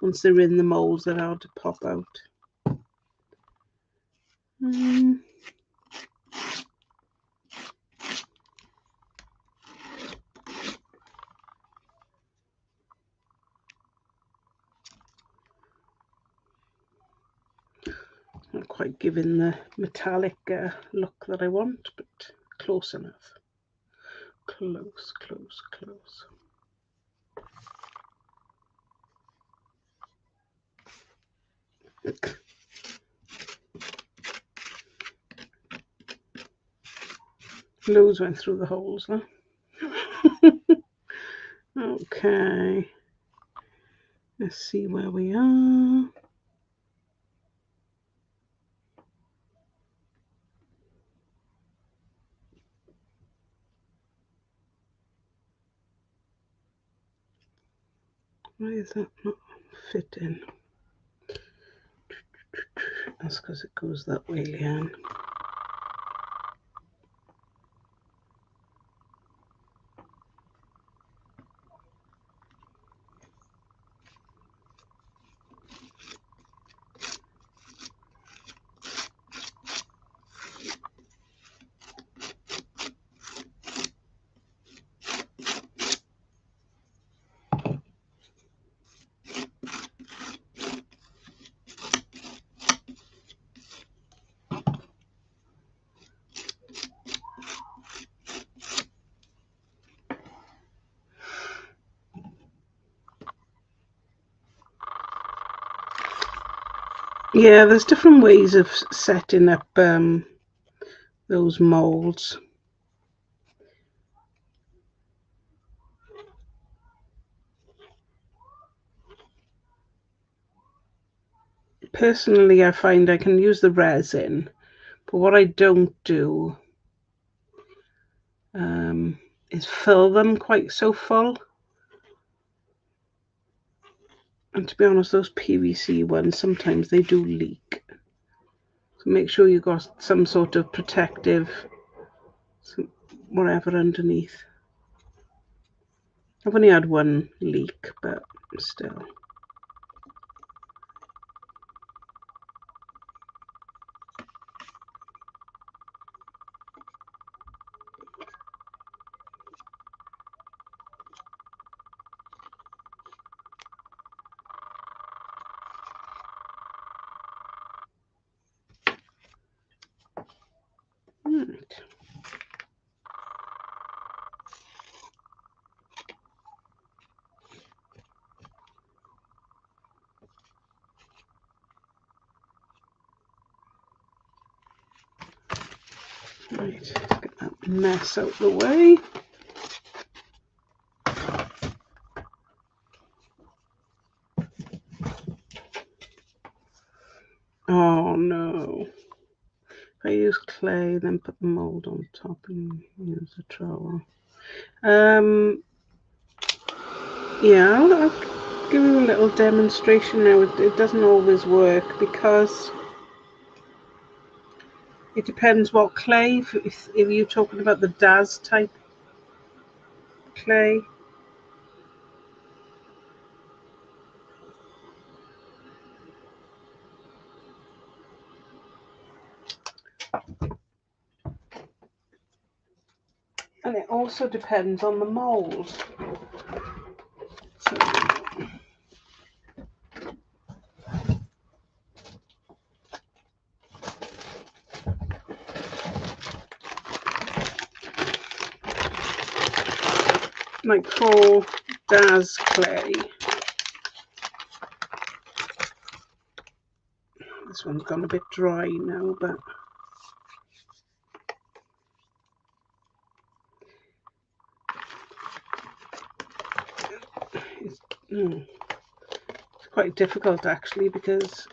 once they're in the molds, they're hard to pop out. Not quite giving the metallic look that I want, but close enough. Close. Loads went through the holes, huh? Okay. Let's see where we are. Why is that not fitting? That's because it goes that way, Leanne. Yeah, there's different ways of setting up those molds. Personally, I find I can use the resin, but what I don't do is fill them quite so full. And to be honest, those PVC ones, sometimes they do leak. So make sure you've got some sort of protective, whatever underneath. I've only had one leak, but still. Right. Right, let's get that mess out of the way. Oh no. If I use clay, then put the mould on top and use a trowel. Yeah, I'll give you a little demonstration now. It doesn't always work because it depends what clay. If you're talking about the DAS type clay. And it also depends on the mould. So, like for DAS clay, this one's gone a bit dry now, but it's quite difficult actually because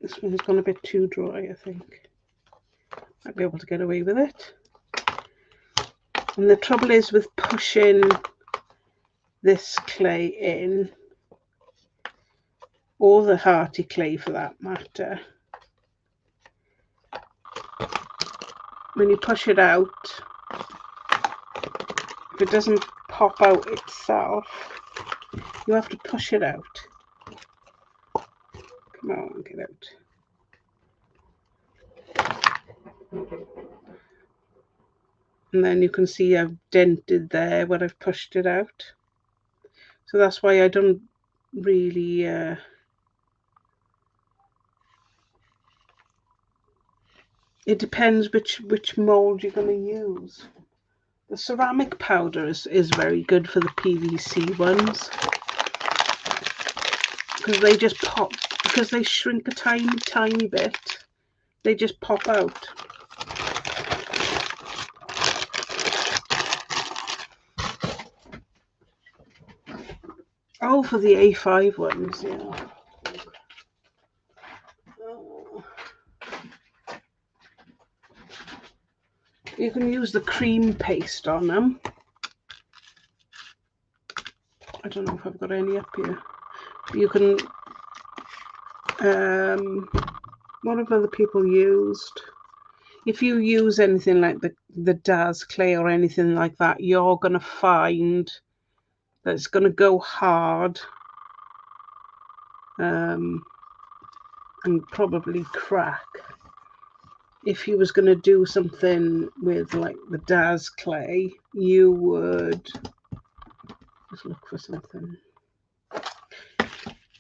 this one's gone a bit too dry, I think. Might be able to get away with it. And the trouble is with pushing this clay in, or the hearty clay for that matter, when you push it out, if it doesn't pop out itself, you have to push it out. Come on, get out. And then you can see I've dented there where I've pushed it out. So that's why I don't really it depends which mold you're going to use. The ceramic powder is very good for the PVC ones because they just pop, because they shrink a tiny bit, they just pop out. Oh, for the A5 ones, yeah. You can use the cream paste on them. I don't know if I've got any up here. You can, what have other people used? If you use anything like the DAS clay or anything like that, you're going to find that it's going to go hard and probably crack. If you was going to do something with like the DAS clay, you would just look for something.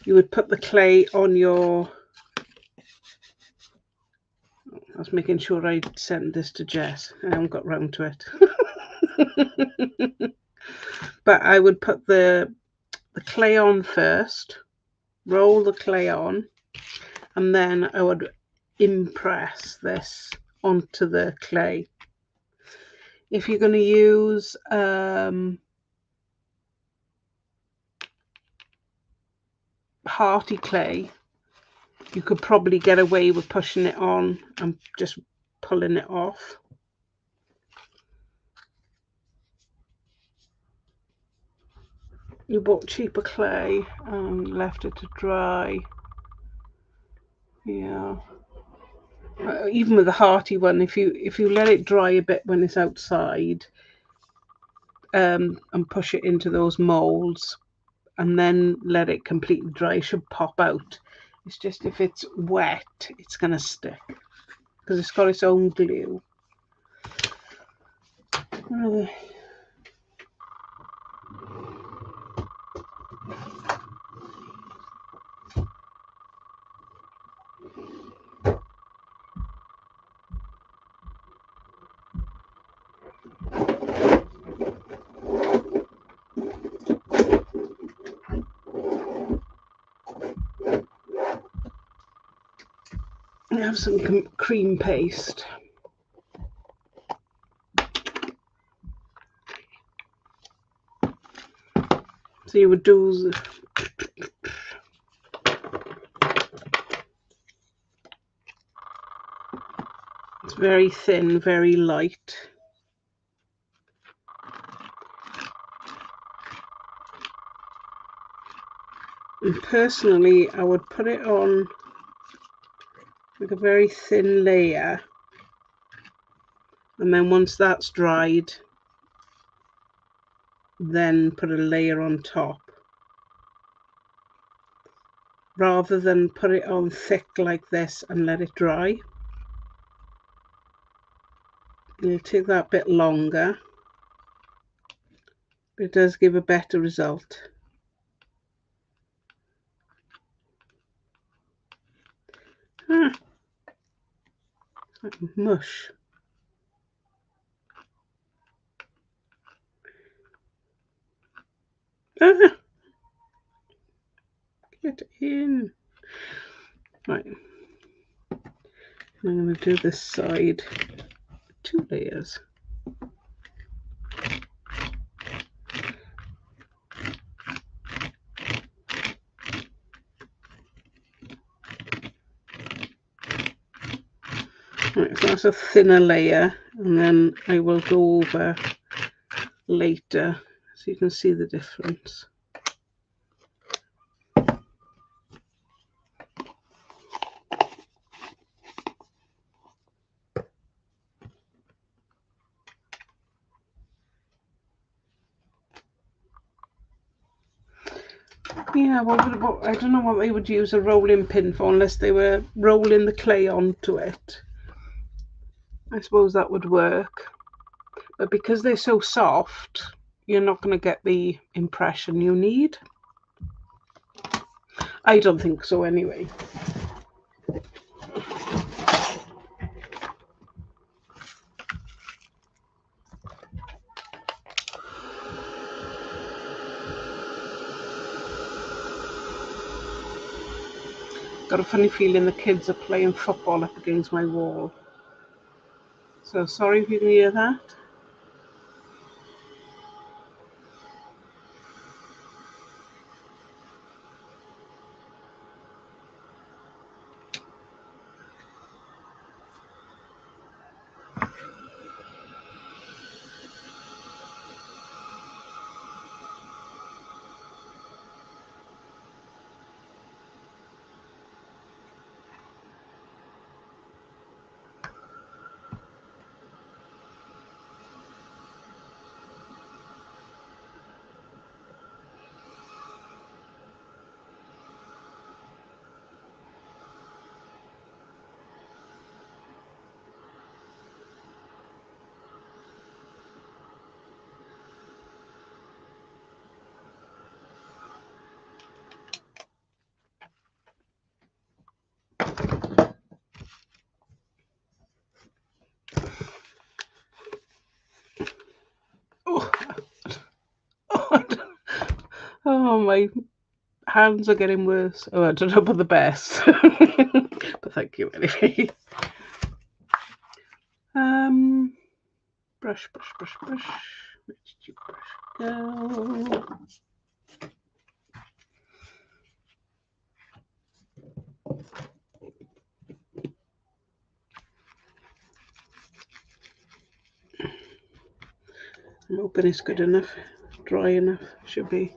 You would put the clay on your, I was making sure I sent this to Jess. I haven't got round to it. But I would put the clay on first, roll the clay on, and then I would impress this onto the clay. If you're going to use hearty clay, you could probably get away with pushing it on and just pulling it off. You bought cheaper clay and left it to dry. Yeah. Even with the hearty one, if you let it dry a bit when it's outside, and push it into those molds, and then let it completely dry, it should pop out. It's just if it's wet, it's gonna stick because it's got its own glue. I have some cream paste. So you would do it's very thin, very light. And personally, I would put it on like a very thin layer, and then once that's dried, then put a layer on top, rather than put it on thick like this and let it dry. It'll take that bit longer, but it does give a better result. Like mush. Get in. Right. I'm going to do this side 2 layers. Right, so that's a thinner layer, and then I will go over later so you can see the difference. Yeah, I don't know what they would use a rolling pin for unless they were rolling the clay onto it. I suppose that would work. But because they're so soft, you're not going to get the impression you need. I don't think so anyway. Got a funny feeling the kids are playing football up against my wall. So sorry if you can hear that. Oh, my hands are getting worse. Oh, I don't know about the best. But thank you anyway. Brush, brush, brush, brush. Where did you brush go? I'm hoping it's good enough, dry enough, should be.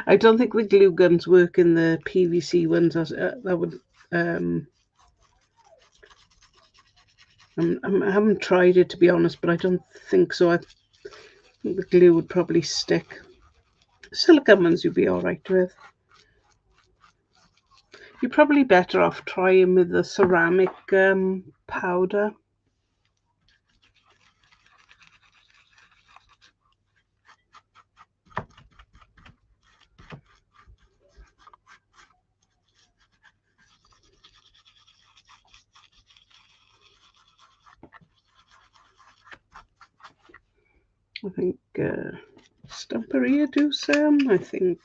I don't think the glue guns work in the PVC ones. That would. I haven't tried it, to be honest, but I don't think so. I think the glue would probably stick. Silicone ones you'd be all right with. You're probably better off trying with the ceramic powder. I think Stamperia do some. I think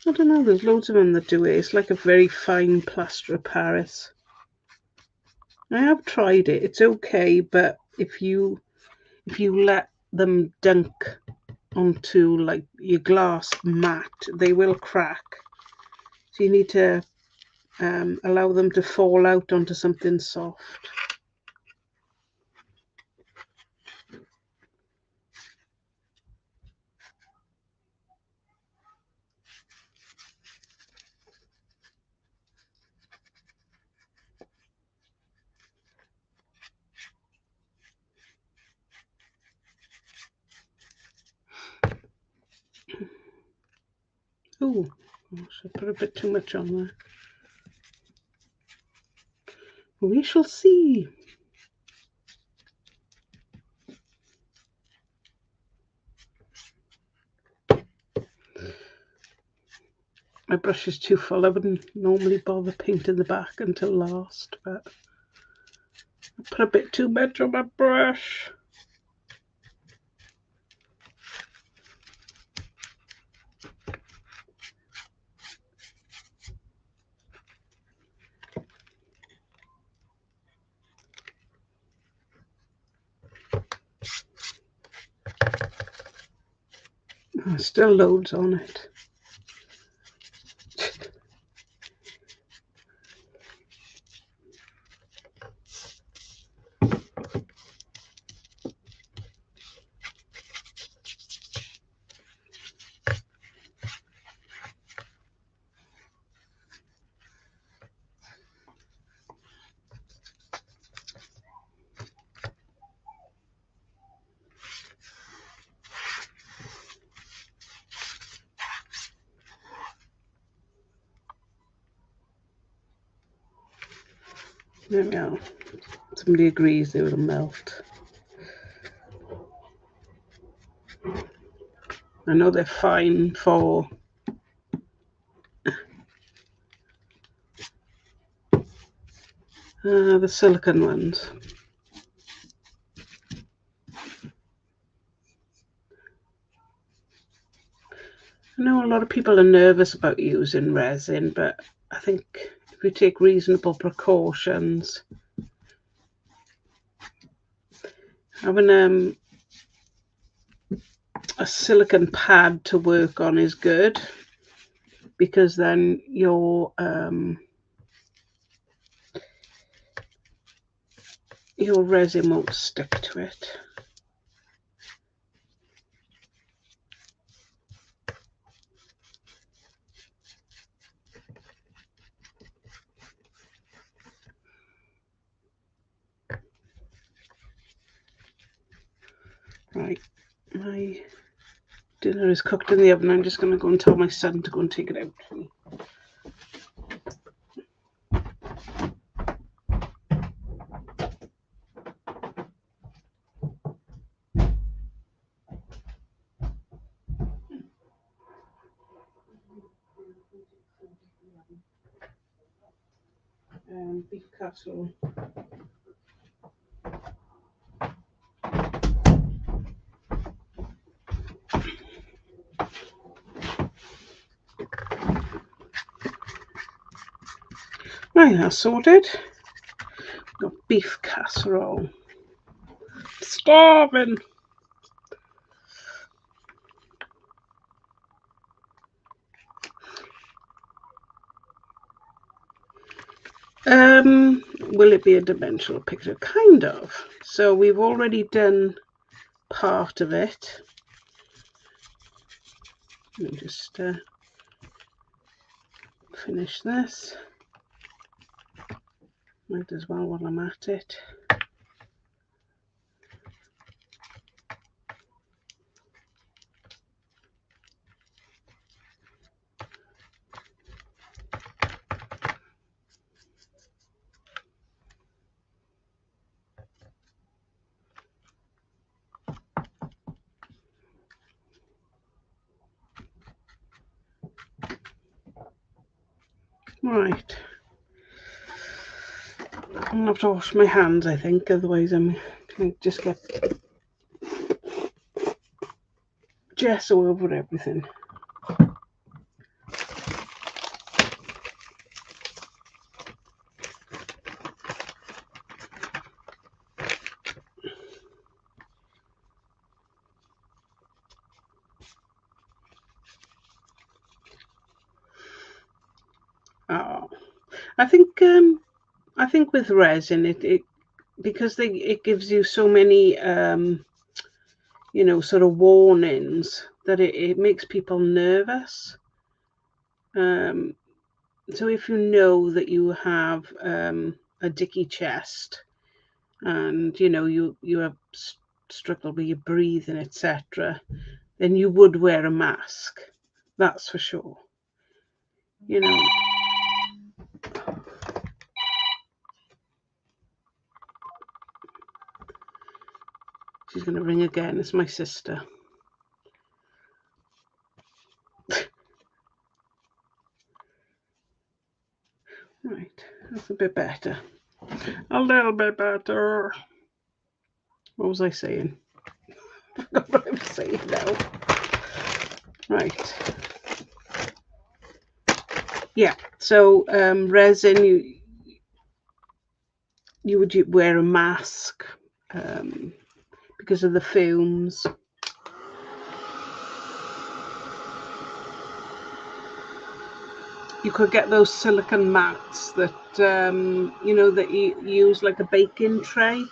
I don't know. There's loads of them that do it. It's like a very fine plaster of Paris. I have tried it. It's okay, but if you let them dunk onto like your glass mat, they will crack. So you need to allow them to fall out onto something soft. Oh, I put a bit too much on there. We shall see. My brush is too full. I wouldn't normally bother painting the back until last, but I put a bit too much on my brush. There's still loads on it. There we are. Somebody agrees they will melt. I know they're fine for the silicone ones. I know a lot of people are nervous about using resin, but I think if we take reasonable precautions, having a silicone pad to work on is good, because then your resin won't stick to it. Right, my dinner is cooked in the oven. I'm just going to go and tell my son to go and take it out for me. Beef casserole. Right, that's sorted. Got beef casserole. Starving. Will it be a dimensional picture? Kind of. So we've already done part of it. Let me just finish this. Might as well while I'm at it. Right. I'm gonna have to wash my hands, I think, otherwise I'm gonna just get gesso over everything. Oh, I think with resin it because it gives you so many you know, sort of warnings that it makes people nervous. So if you know that you have a dicky chest and you know you have struggle with your breathing, etc., then you would wear a mask. That's for sure. You know. She's going to ring again. It's my sister. Right, that's a bit better. A little bit better. What was I saying? I forgot what I was saying now. Right. Yeah, so resin, you would wear a mask because of the fumes. You could get those silicone mats that you know, that you use like a baking tray.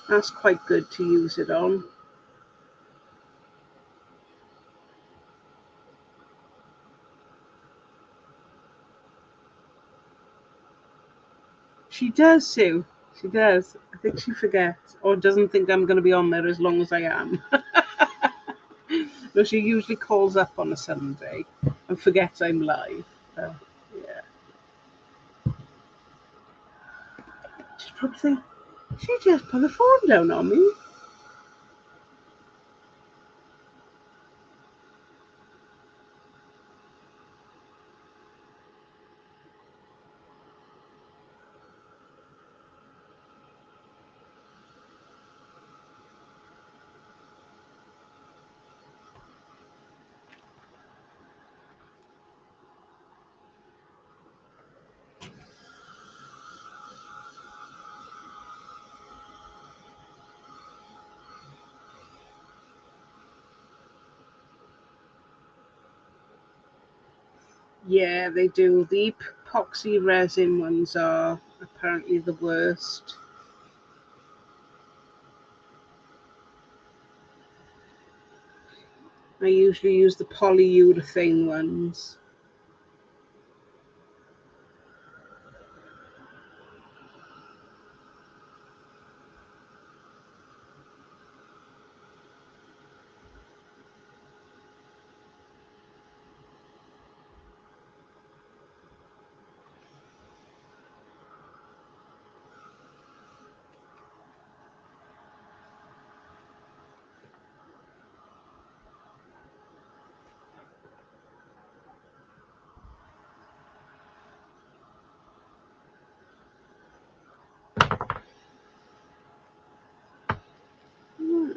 That's quite good to use it on. She does, Sue. She does. I think she forgets or doesn't think I'm going to be on there as long as I am. No, she usually calls up on a Sunday and forgets I'm live. Yeah. She's probably thinking, she just put the phone down on me. Yeah, they do. The epoxy resin ones are apparently the worst. I usually use the polyurethane ones. Right.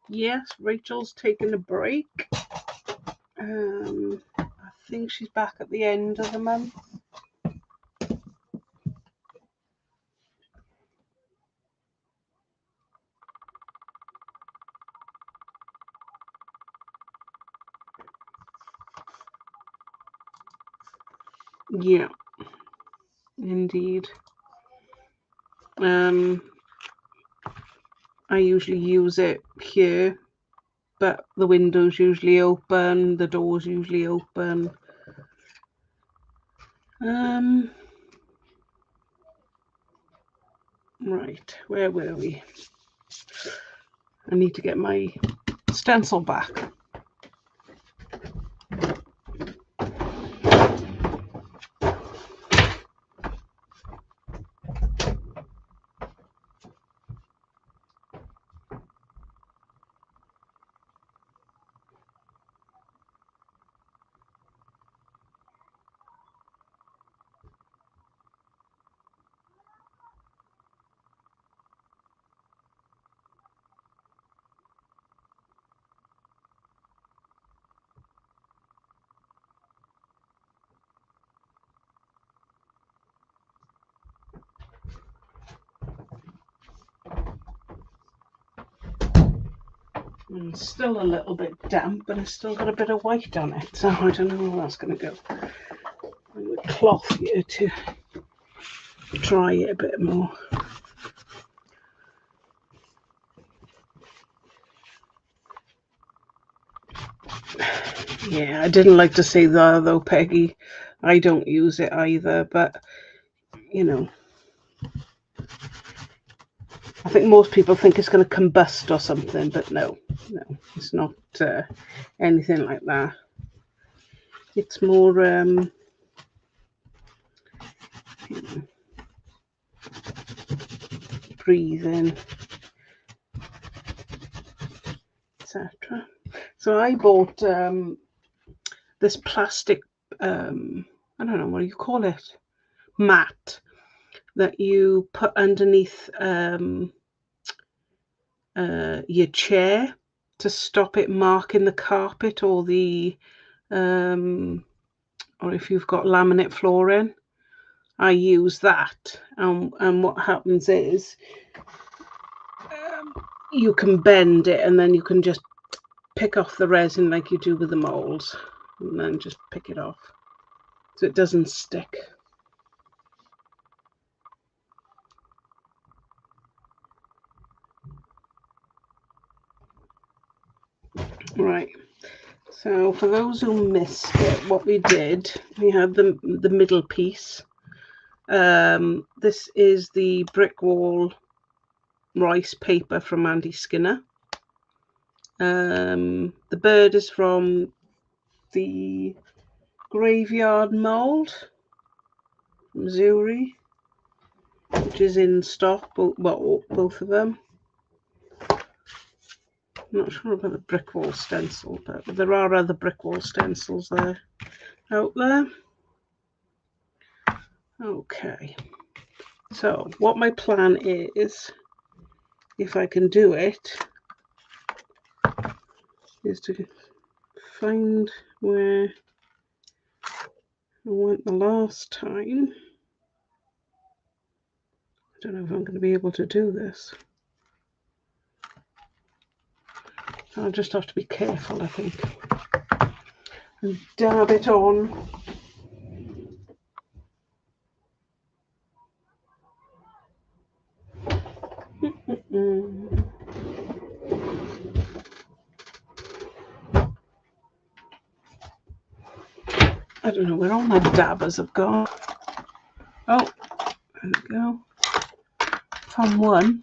Yes, Rachel's taking a break. I think she's back at the end of the month. Yeah, indeed. I usually use it here, but the window's usually open, the door's usually open. Right, where were we? I need to get my stencil back. It's still a little bit damp, but it's still got a bit of white on it, so I don't know where that's going to go. The cloth here to dry it a bit more. Yeah, I didn't like to say that though, Peggy. I don't use it either, but you know, I think most people think it's going to combust or something, but no, it's not anything like that. It's more, you know, breathing, etc. So I bought this plastic, I don't know, what do you call it? Mat that you put underneath your chair to stop it marking the carpet or the or if you've got laminate flooring. I use that, and what happens is you can bend it and then you can just pick off the resin like you do with the molds, and then just pick it off so it doesn't stick. Right, so for those who missed it, what we did, we had the middle piece. This is the brick wall rice paper from Andy Skinner. The bird is from the Graveyard Mould from Zuri, which is in stock, both of them. I'm not sure about the brick wall stencil, but there are other brick wall stencils there out there. Okay, so what my plan is, if I can do it, is to find where I went the last time. I don't know if I'm going to be able to do this. I'll just have to be careful, I think, and dab it on. I don't know where all my dabbers have gone. Oh, there we go. Found one.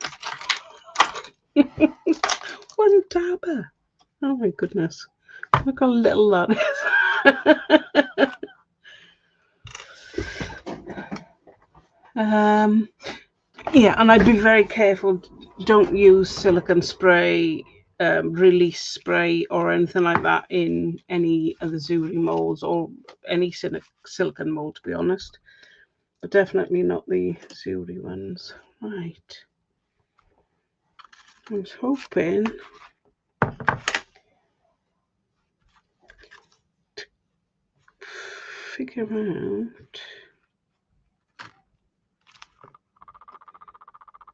One dabber. Oh my goodness. Look how little that is. Yeah, and I'd be very careful. Don't use silicone spray, release spray or anything like that in any of the Zuri molds or any silicone mold, to be honest. But definitely not the Zuri ones. Right. I was hoping to figure out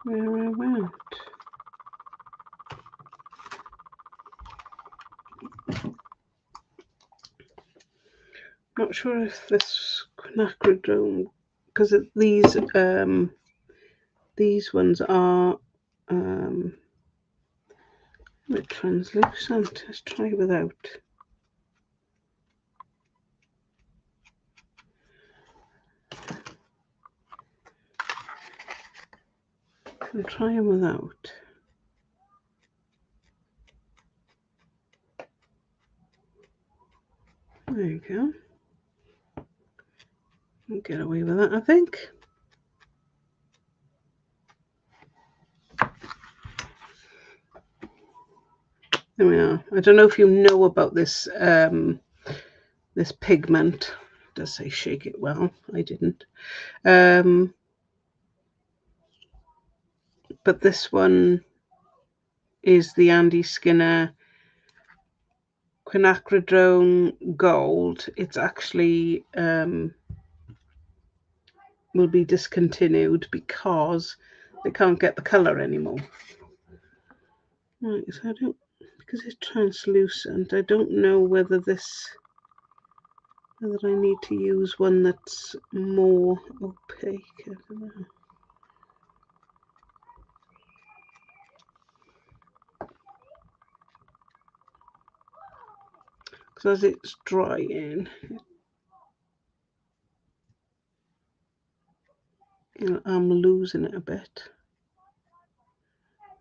where I went. Not sure if this quinacridone, because these These ones are a bit translucent. Let's try without. I'll try them without. There you go. I'll get away with that, I think. There we are. I don't know if you know about this this pigment. It does say shake it well. I didn't. But this one is the Andy Skinner quinacridone gold. It's actually will be discontinued because they can't get the color anymore. Right, so I don't, because it's translucent, I don't know whether I need to use one that's more opaque. I don't know. Because as it's drying, I'm losing it a bit.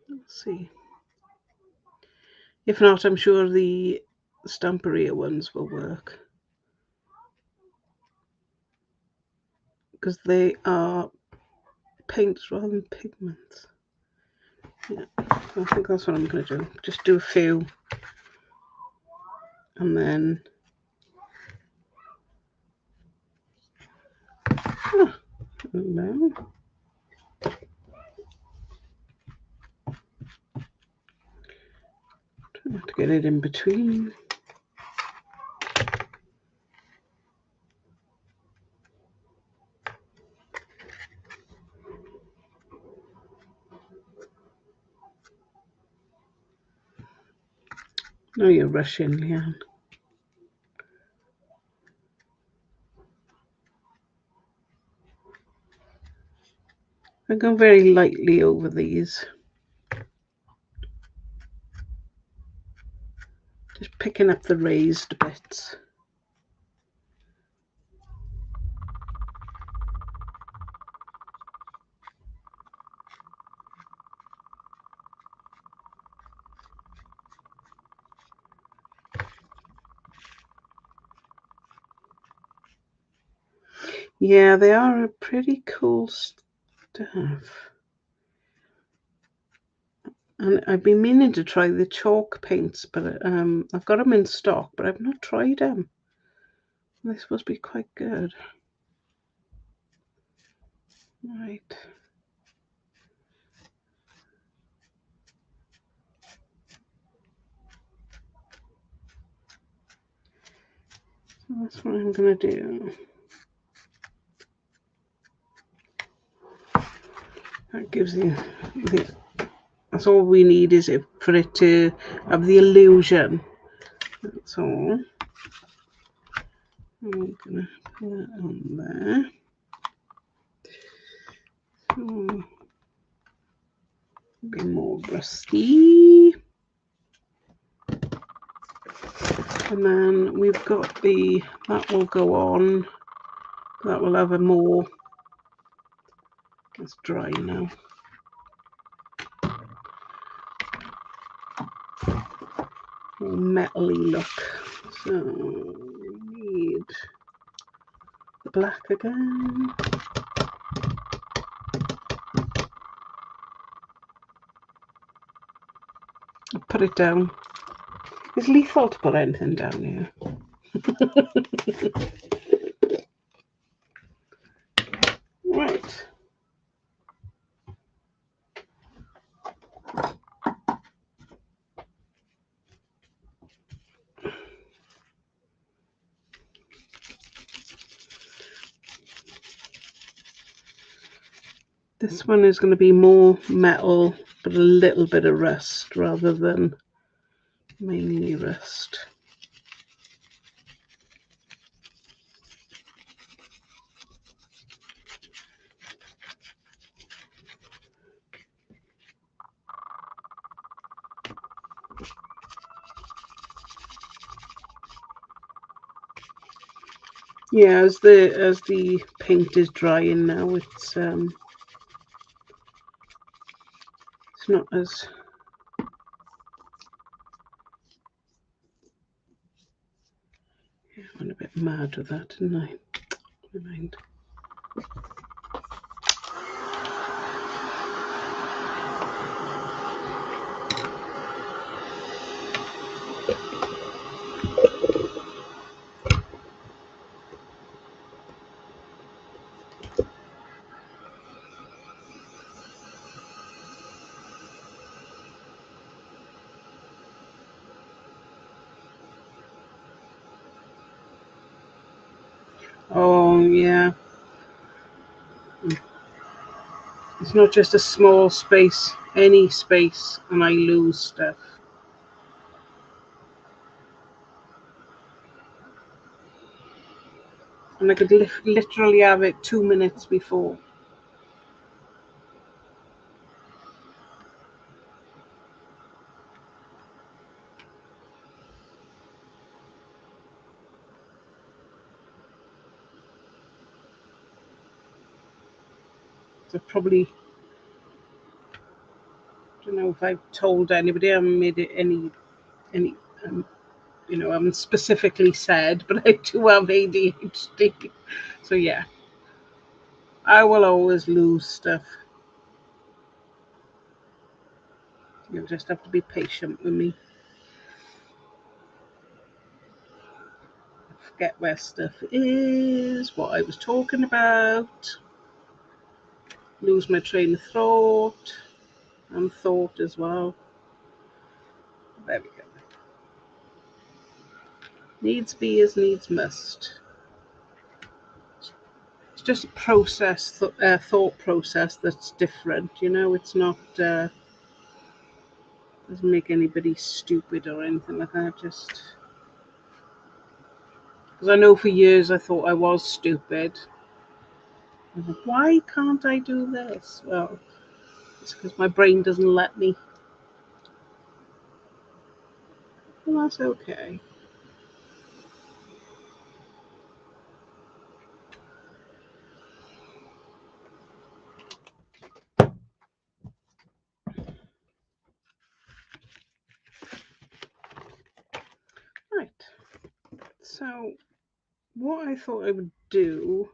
Let's see. If not, I'm sure the Stamperia ones will work. Because they are paints rather than pigments. Yeah, I think that's what I'm going to do. Just do a few. And then... hello. Try not to get it in between. No, you're rushing, Leanne. I go very lightly over these. Just picking up the raised bits. Yeah, they are a pretty cool stuff. And I've been meaning to try the chalk paints, but I've got them in stock, but I've not tried them. They're supposed to be quite good. Right. So that's what I'm going to do. That gives you the... That's all we need, is it for it to have the illusion. That's all. I'm going to put that on there. So, be more rusty. And then we've got that will go on. That will have a more... It's dry now. More metally look. So we need the black again. I'll put it down. It's lethal to put anything down here. Right. This one is going to be more metal, but a little bit of rust rather than mainly rust. Yeah, as the paint is drying now, it's not as I went a bit mad with that, didn't I? Never mind. Oh yeah, it's not just a small space, any space, and I lose stuff. And I could literally have it 2 minutes before. So probably, I don't know if I've told anybody. I haven't made it any um, I haven't specifically said, but I do have ADHD. So yeah, I will always lose stuff. You'll just have to be patient with me. Forget where stuff is, what I was talking about. Lose my train of thought and thought as well. There we go. Needs be as needs must. It's just a process, thought process that's different. It's not doesn't make anybody stupid or anything like that. Just because I know for years I thought I was stupid. I'm like, why can't I do this? Well, it's because my brain doesn't let me. Well, that's okay. Right. So, what I thought I would do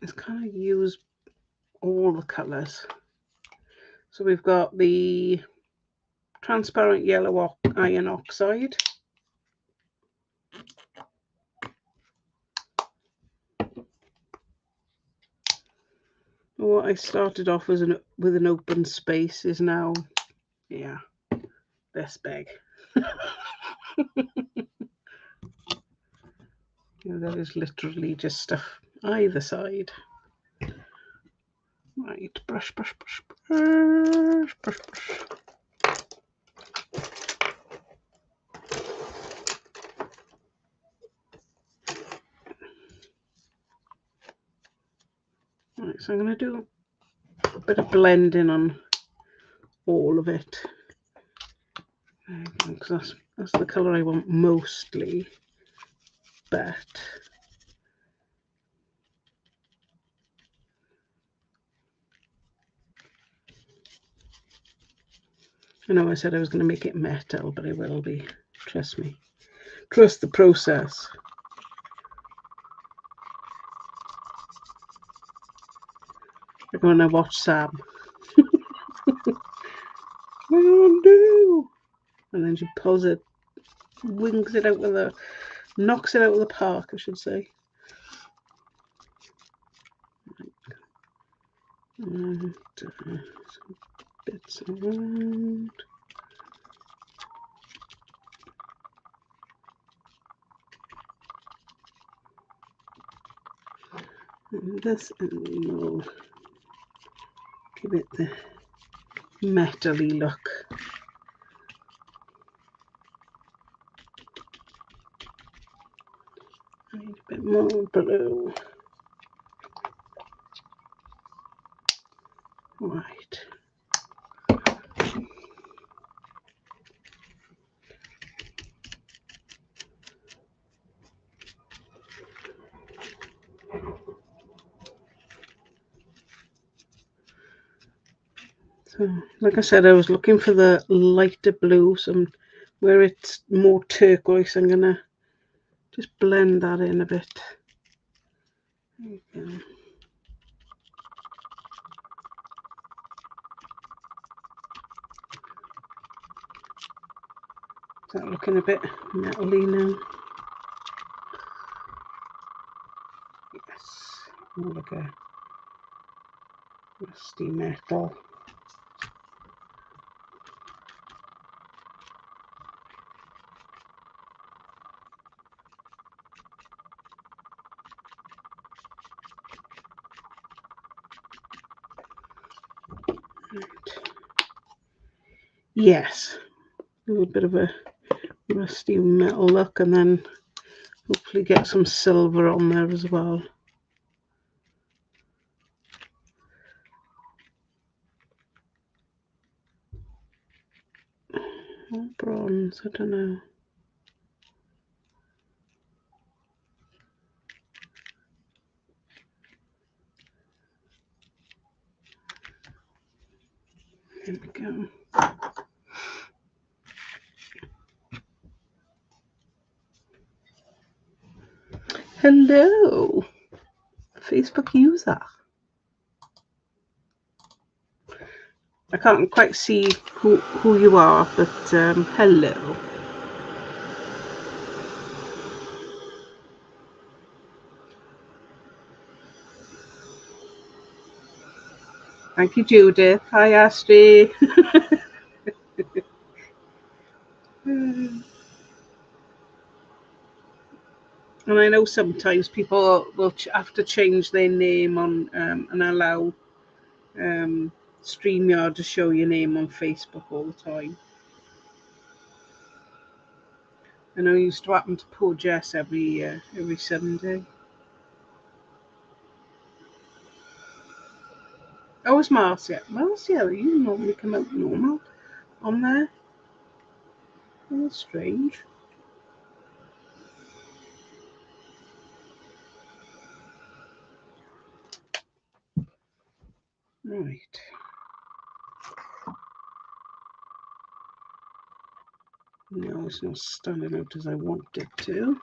is kind of use all the colours. So we've got the transparent yellow iron oxide. What I started off with an open space is now, yeah, this big. That is literally just stuff either side. Right, brush, brush, brush, brush, brush, brush. Right, so I'm going to do a bit of blending on all of it. Because that's the colour I want mostly. But I know I said I was going to make it metal, but it will be. Trust me. Trust the process. I'm going to watch Sam. Oh no! And then she pulls it, wings it out with a, knocks it out of the park, I should say. And some bits around. And this, and we'll give it the metal-y look. I need a bit more blue. Right. So, like I said, I was looking for the lighter blue, so where it's more turquoise, I'm going to just blend that in a bit. There you go. Is that looking a bit metally now? Yes. More like a rusty metal. Right. Yes, a little bit of a rusty metal look, and then hopefully get some silver on there as well. Or bronze, I don't know. Here we go. Hello, Facebook user. I can't quite see who you are, but hello. Thank you, Judith. Hi, Astrid. And I know sometimes people will have to change their name on and allow StreamYard to show your name on Facebook all the time. I know it used to happen to poor Jess every Sunday. Oh, it's Marcia. Marcia, you normally come out normal on there. Oh, that's strange. Right. No, it's not standing out as I want it to.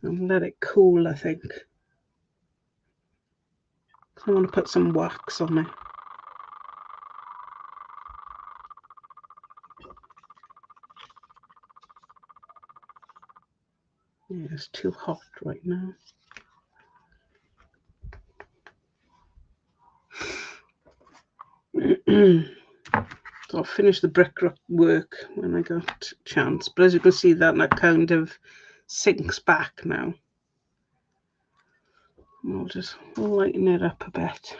And let it cool, I think. I want to put some wax on it. Yeah, it's too hot right now. So I'll finish the brickwork when I got a chance. But as you can see, that kind of sinks back now. We'll just lighten it up a bit.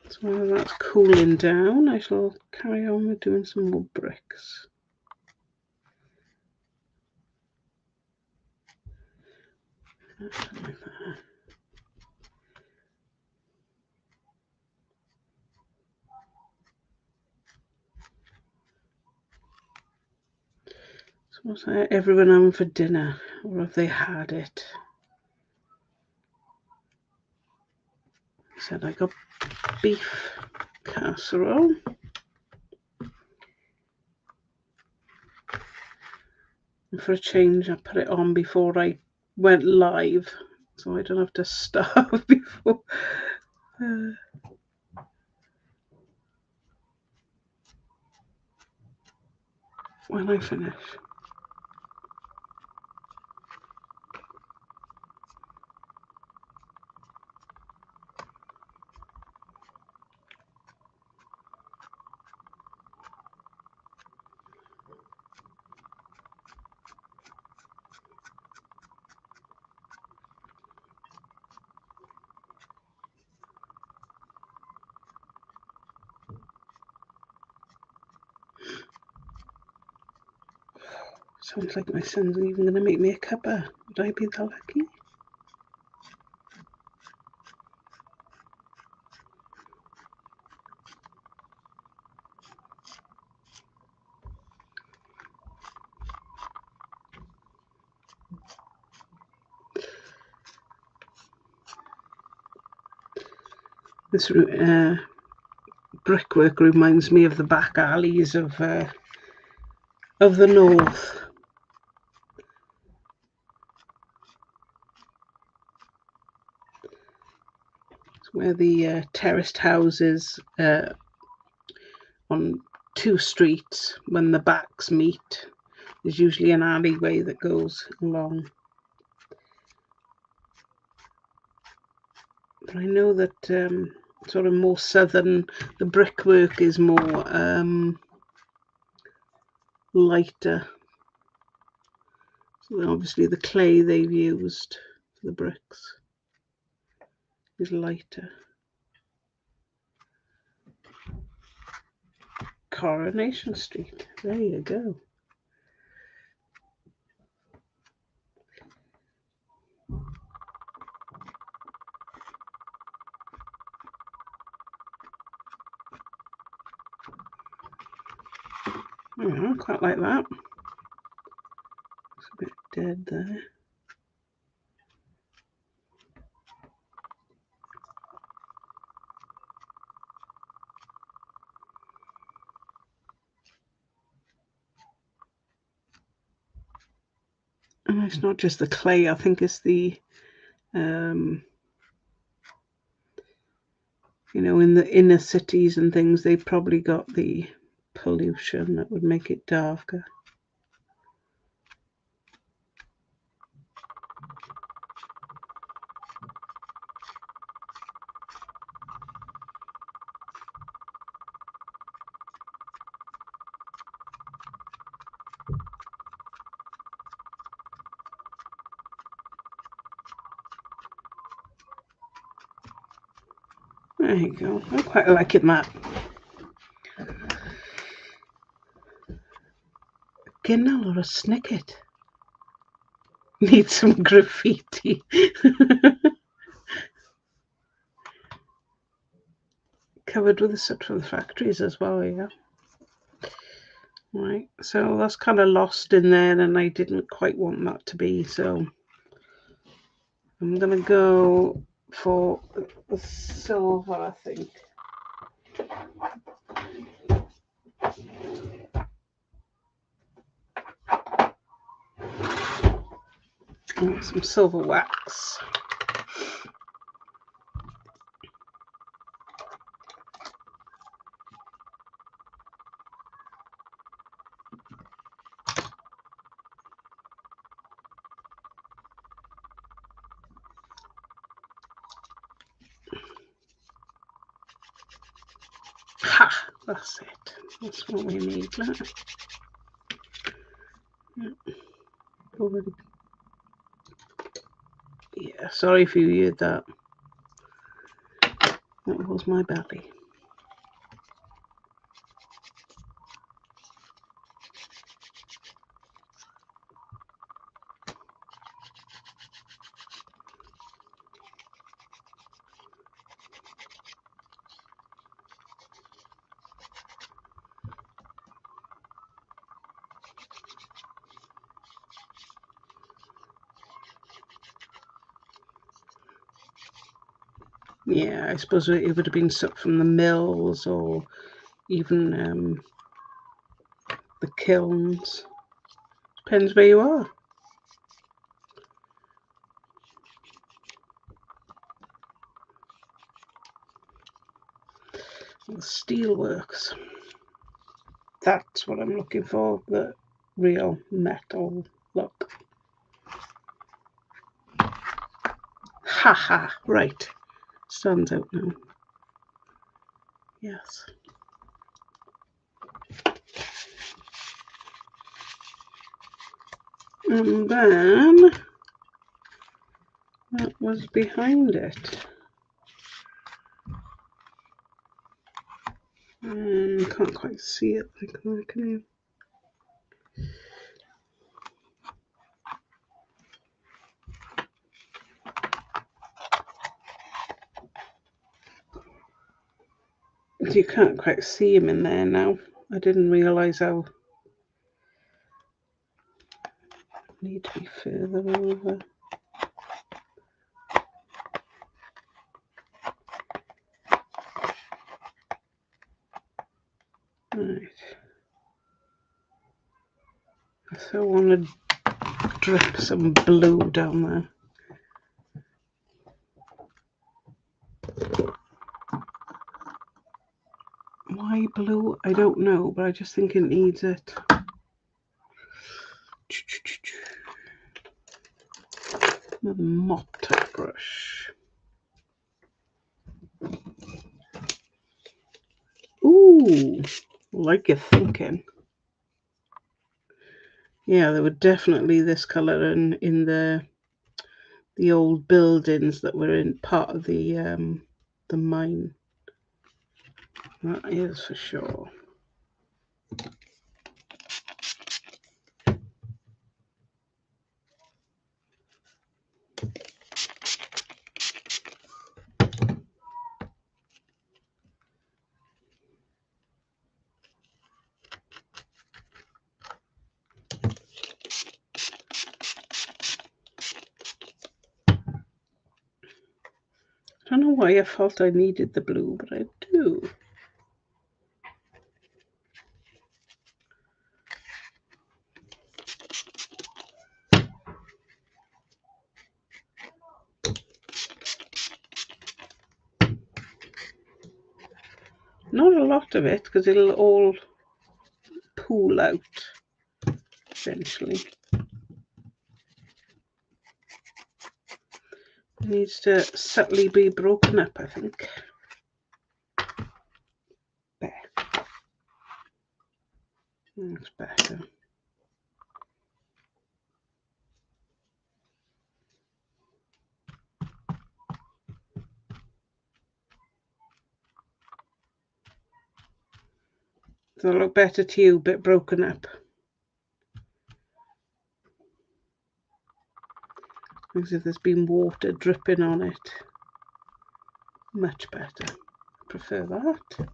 So while that's cooling down, I shall carry on with doing some more bricks. Like that. So what's everyone having for dinner? Or have they had it? He said I got beef casserole. And for a change, I put it on before I went live, so I don't have to starve before. When I finish. Sounds like my son's even going to make me a cuppa. Would I be that lucky? This brickwork reminds me of the back alleys of the north. It's where the terraced houses on two streets, when the backs meet, there's usually an alleyway that goes along. But I know that sort of more southern, the brickwork is more lighter. So obviously the clay they've used for the bricks is lighter. Coronation Street, there you go. I quite like that. It's a bit dead there. And it's not just the clay, I think it's the you know, in the inner cities and things, they've probably got the pollution that would make it darker. There you go. I'm quite liking that. Ginnell or a snicket? Need some graffiti. Covered with the soot from the factories as well, yeah. Right, so that's kind of lost in there, and I didn't quite want that to be, so I'm going to go for the silver, I think. And some silver wax. Ha! That's it. That's what we need. Already. Yeah, sorry if you heard that. That was my belly. Yeah, I suppose it would have been soot from the mills or even the kilns. Depends where you are. The steelworks. That's what I'm looking for, the real metal look. Haha, right. Stands out now. Yes. And then that was behind it. Can't quite see it. Can you? You can't quite see him in there now. I didn't realise how. Need to be further over. Right. So I want to drip some blue down there. Why blue? I don't know, but I just think it needs it. Another mop type brush. Ooh, like you're thinking. Yeah, there were definitely this colour in the old buildings that were in part of the mine. That is for sure. I don't know why I felt I needed the blue, but I do. Not a lot of it, because it'll all pool out eventually. It needs to subtly be broken up, I think. There. That's better. Does it look better to you, a bit broken up? As if there's been water dripping on it. Much better. I prefer that.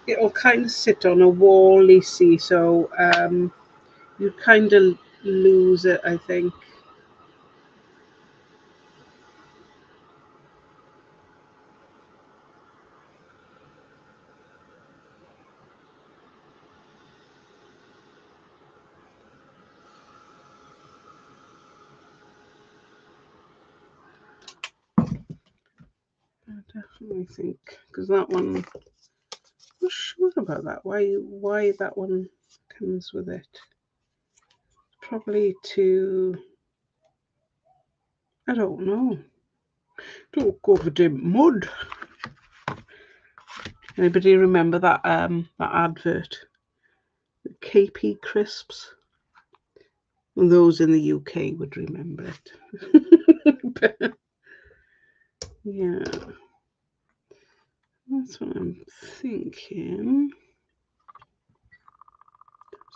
It'll kind of sit on a wall, you see, so you kind of lose it, I think. I definitely think, because that one, I'm not sure about that. Why that one comes with it? Probably to, I don't know. Don't go over the mud. Anybody remember that that advert? The KP crisps. Well, those in the UK would remember it. But, yeah, that's what I'm thinking.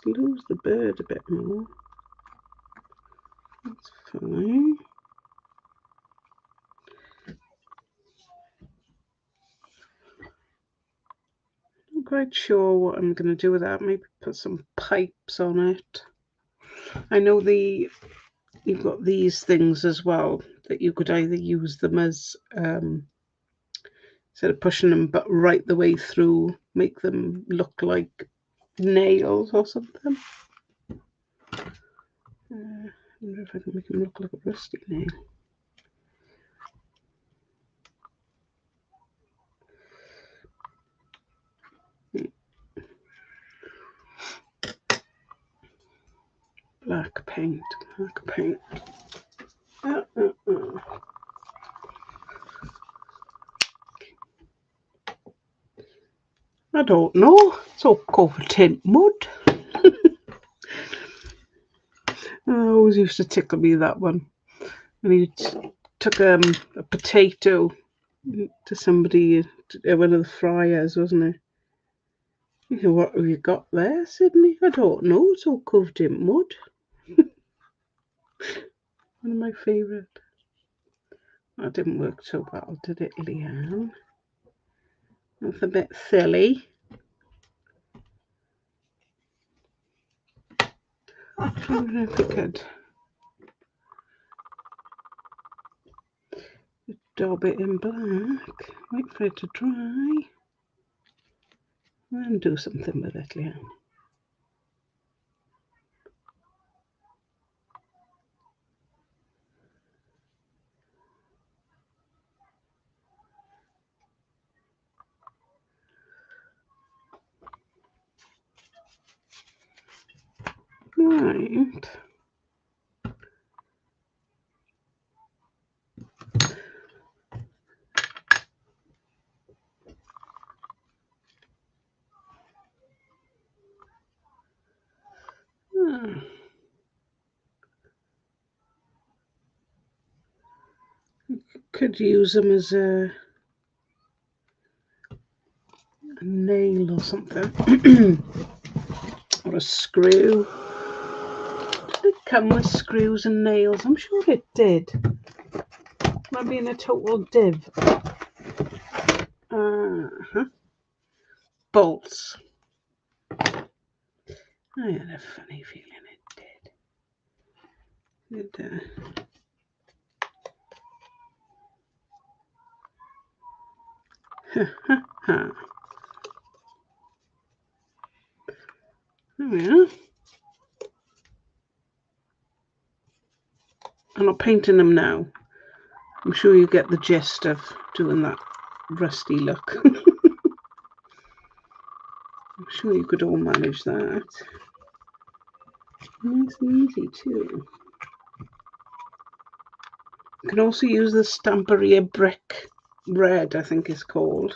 Let's lose the bird a bit more. That's fine. Not quite sure what I'm going to do with that. Maybe put some pipes on it. I know you've got these things as well that you could either use them as instead of pushing them but right the way through, make them look like nails or something. I wonder if I can make them look like a rusty nail. Black paint. I don't know. It's all covered in mud. I always used to tickle me, that one. And you'd took a potato to somebody at one of the fryers, wasn't it? He said, "What have you got there, Sydney?" "I don't know, it's all covered in mud." One of my favourite. That didn't work so well, did it, Leanne? That's a bit silly. I wonder if we could daub it in black, wait for it to dry, and do something with it, Leanne. Right. Could use them as a nail or something. Or a screw. Did it come with screws and nails? I'm sure it did. Am I being a total div? Bolts. I had a funny feeling it did. There we are. I'm not painting them now. I'm sure you get the gist of doing that rusty look. I'm sure you could all manage that. Nice and easy too. You can also use the Stamperia Brick Red, I think it's called.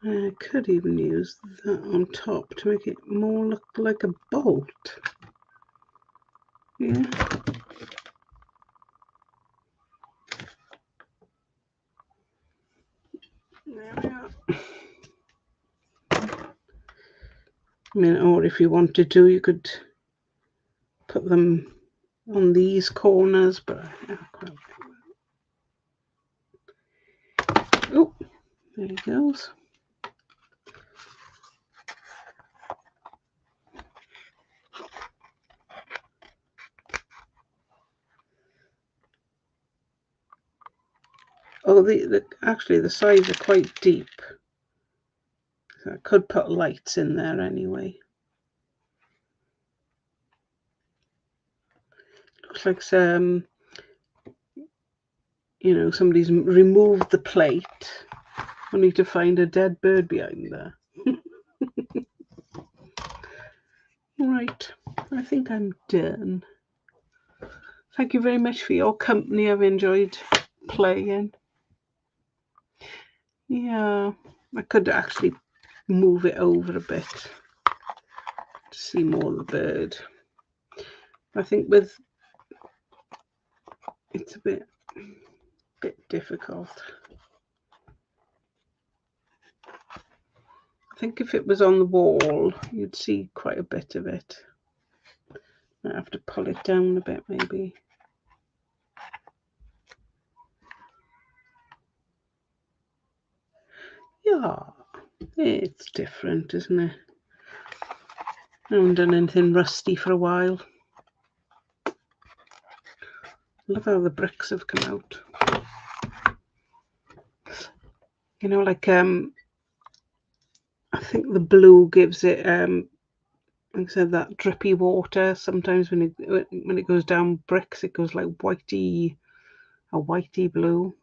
I could even use that on top to make it more look like a bolt. Yeah. There we are. I mean, or if you wanted to, you could put them on these corners, but oh, there he goes. Oh, actually the sides are quite deep. So I could put lights in there anyway. Looks like some, you know, somebody's removed the plate only to find a dead bird behind there. Right, I think I'm done. Thank you very much for your company. I've enjoyed playing. Yeah, I could actually move it over a bit to see more of the bird. I think with it's a bit difficult. I think if it was on the wall, you'd see quite a bit of it. I have to pull it down a bit, maybe. Yeah, it's different, isn't it? I haven't done anything rusty for a while. Love how the bricks have come out. You know, like I think the blue gives it like I said, that drippy water. Sometimes when it goes down bricks, it goes like whitey, a whitey blue.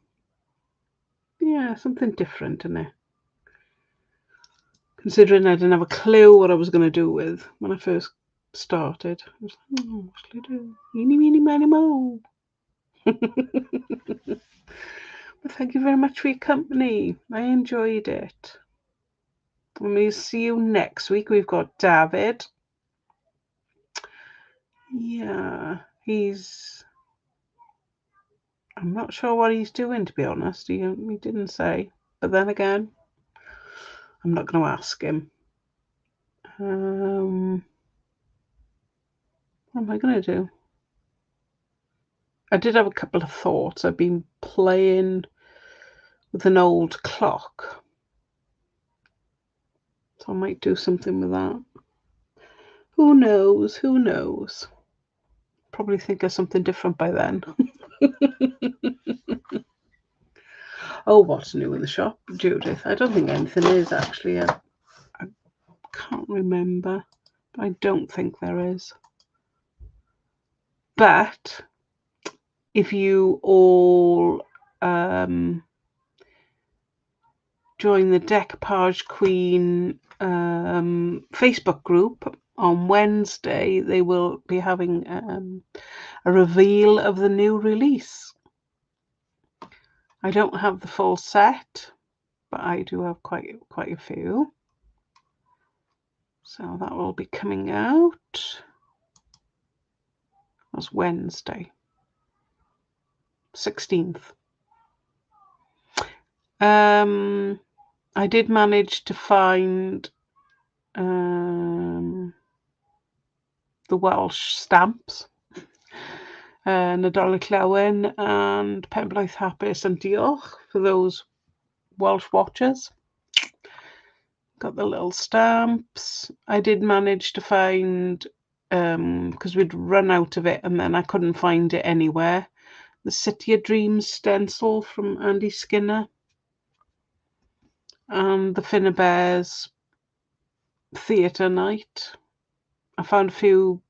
Yeah, something different, isn't it? Considering I didn't have a clue what I was going to do with when I first started. I was like, oh, what shall I do? Eeny, meeny, miny, moe. Well, thank you very much for your company. I enjoyed it. And we'll see you next week. We've got David. Yeah. I'm not sure what he's doing, to be honest. He didn't say. But then again, I'm not going to ask him. What am I going to do? I did have a couple of thoughts. I've been playing with an old clock. So I might do something with that. Who knows? Who knows? Probably think of something different by then. Oh, what's new in the shop, Judith? I don't think anything is, actually. I can't remember. I don't think there is. But if you all join the Decoupage Queen Facebook group on Wednesday, they will be having a reveal of the new release. I don't have the full set, but I do have quite a few. So that will be coming out. That's Wednesday, 16th. I did manage to find the Welsh stamps. Nadolig Llawen and Penblwydd Hapus and Diolch for those Welsh watches. Got the little stamps. I did manage to find, because we'd run out of it and then I couldn't find it anywhere, the City of Dreams stencil from Andy Skinner and the Finnabair's Theatre Night. I found a few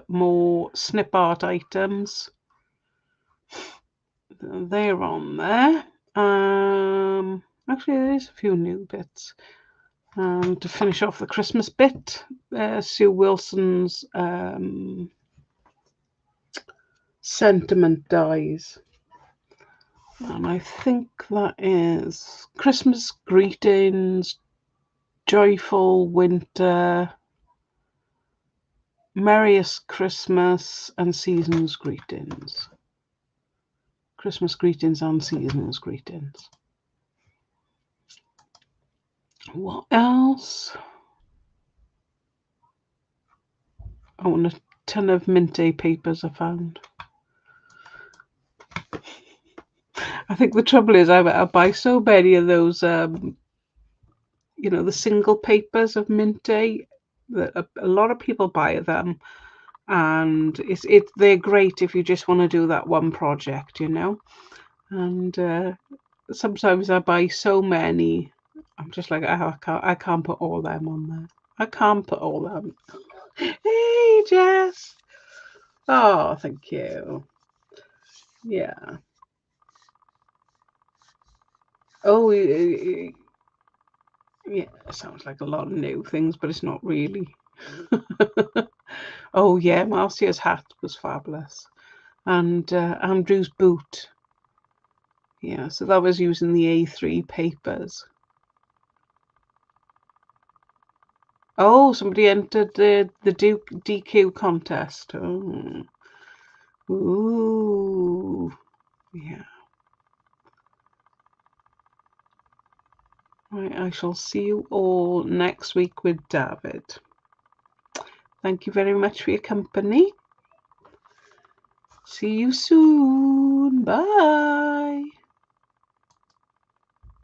more snip art items. They're on there. Actually, there is a few new bits. To finish off the Christmas bit, Sue Wilson's Sentiment dies. And I think that is Christmas greetings, joyful winter, merriest Christmas, and season's greetings. Christmas greetings and season's greetings. What else? Oh, and a ton of Minty papers I found. I think the trouble is I buy so many of those, the single papers of Minty that a lot of people buy them, and they're great if you just want to do that one project, And sometimes I buy so many, I'm just like, I can't put all them on there. I can't put all them. Hey, Jess. Oh, thank you. Yeah. Oh, yeah, it sounds like a lot of new things, but it's not really. Oh, yeah, Marcia's hat was fabulous. And Andrew's boot. Yeah, so that was using the A3 papers. Oh, somebody entered the DQ contest. Oh. Ooh. Yeah. Right, I shall see you all next week with David. Thank you very much for your company. See you soon. Bye.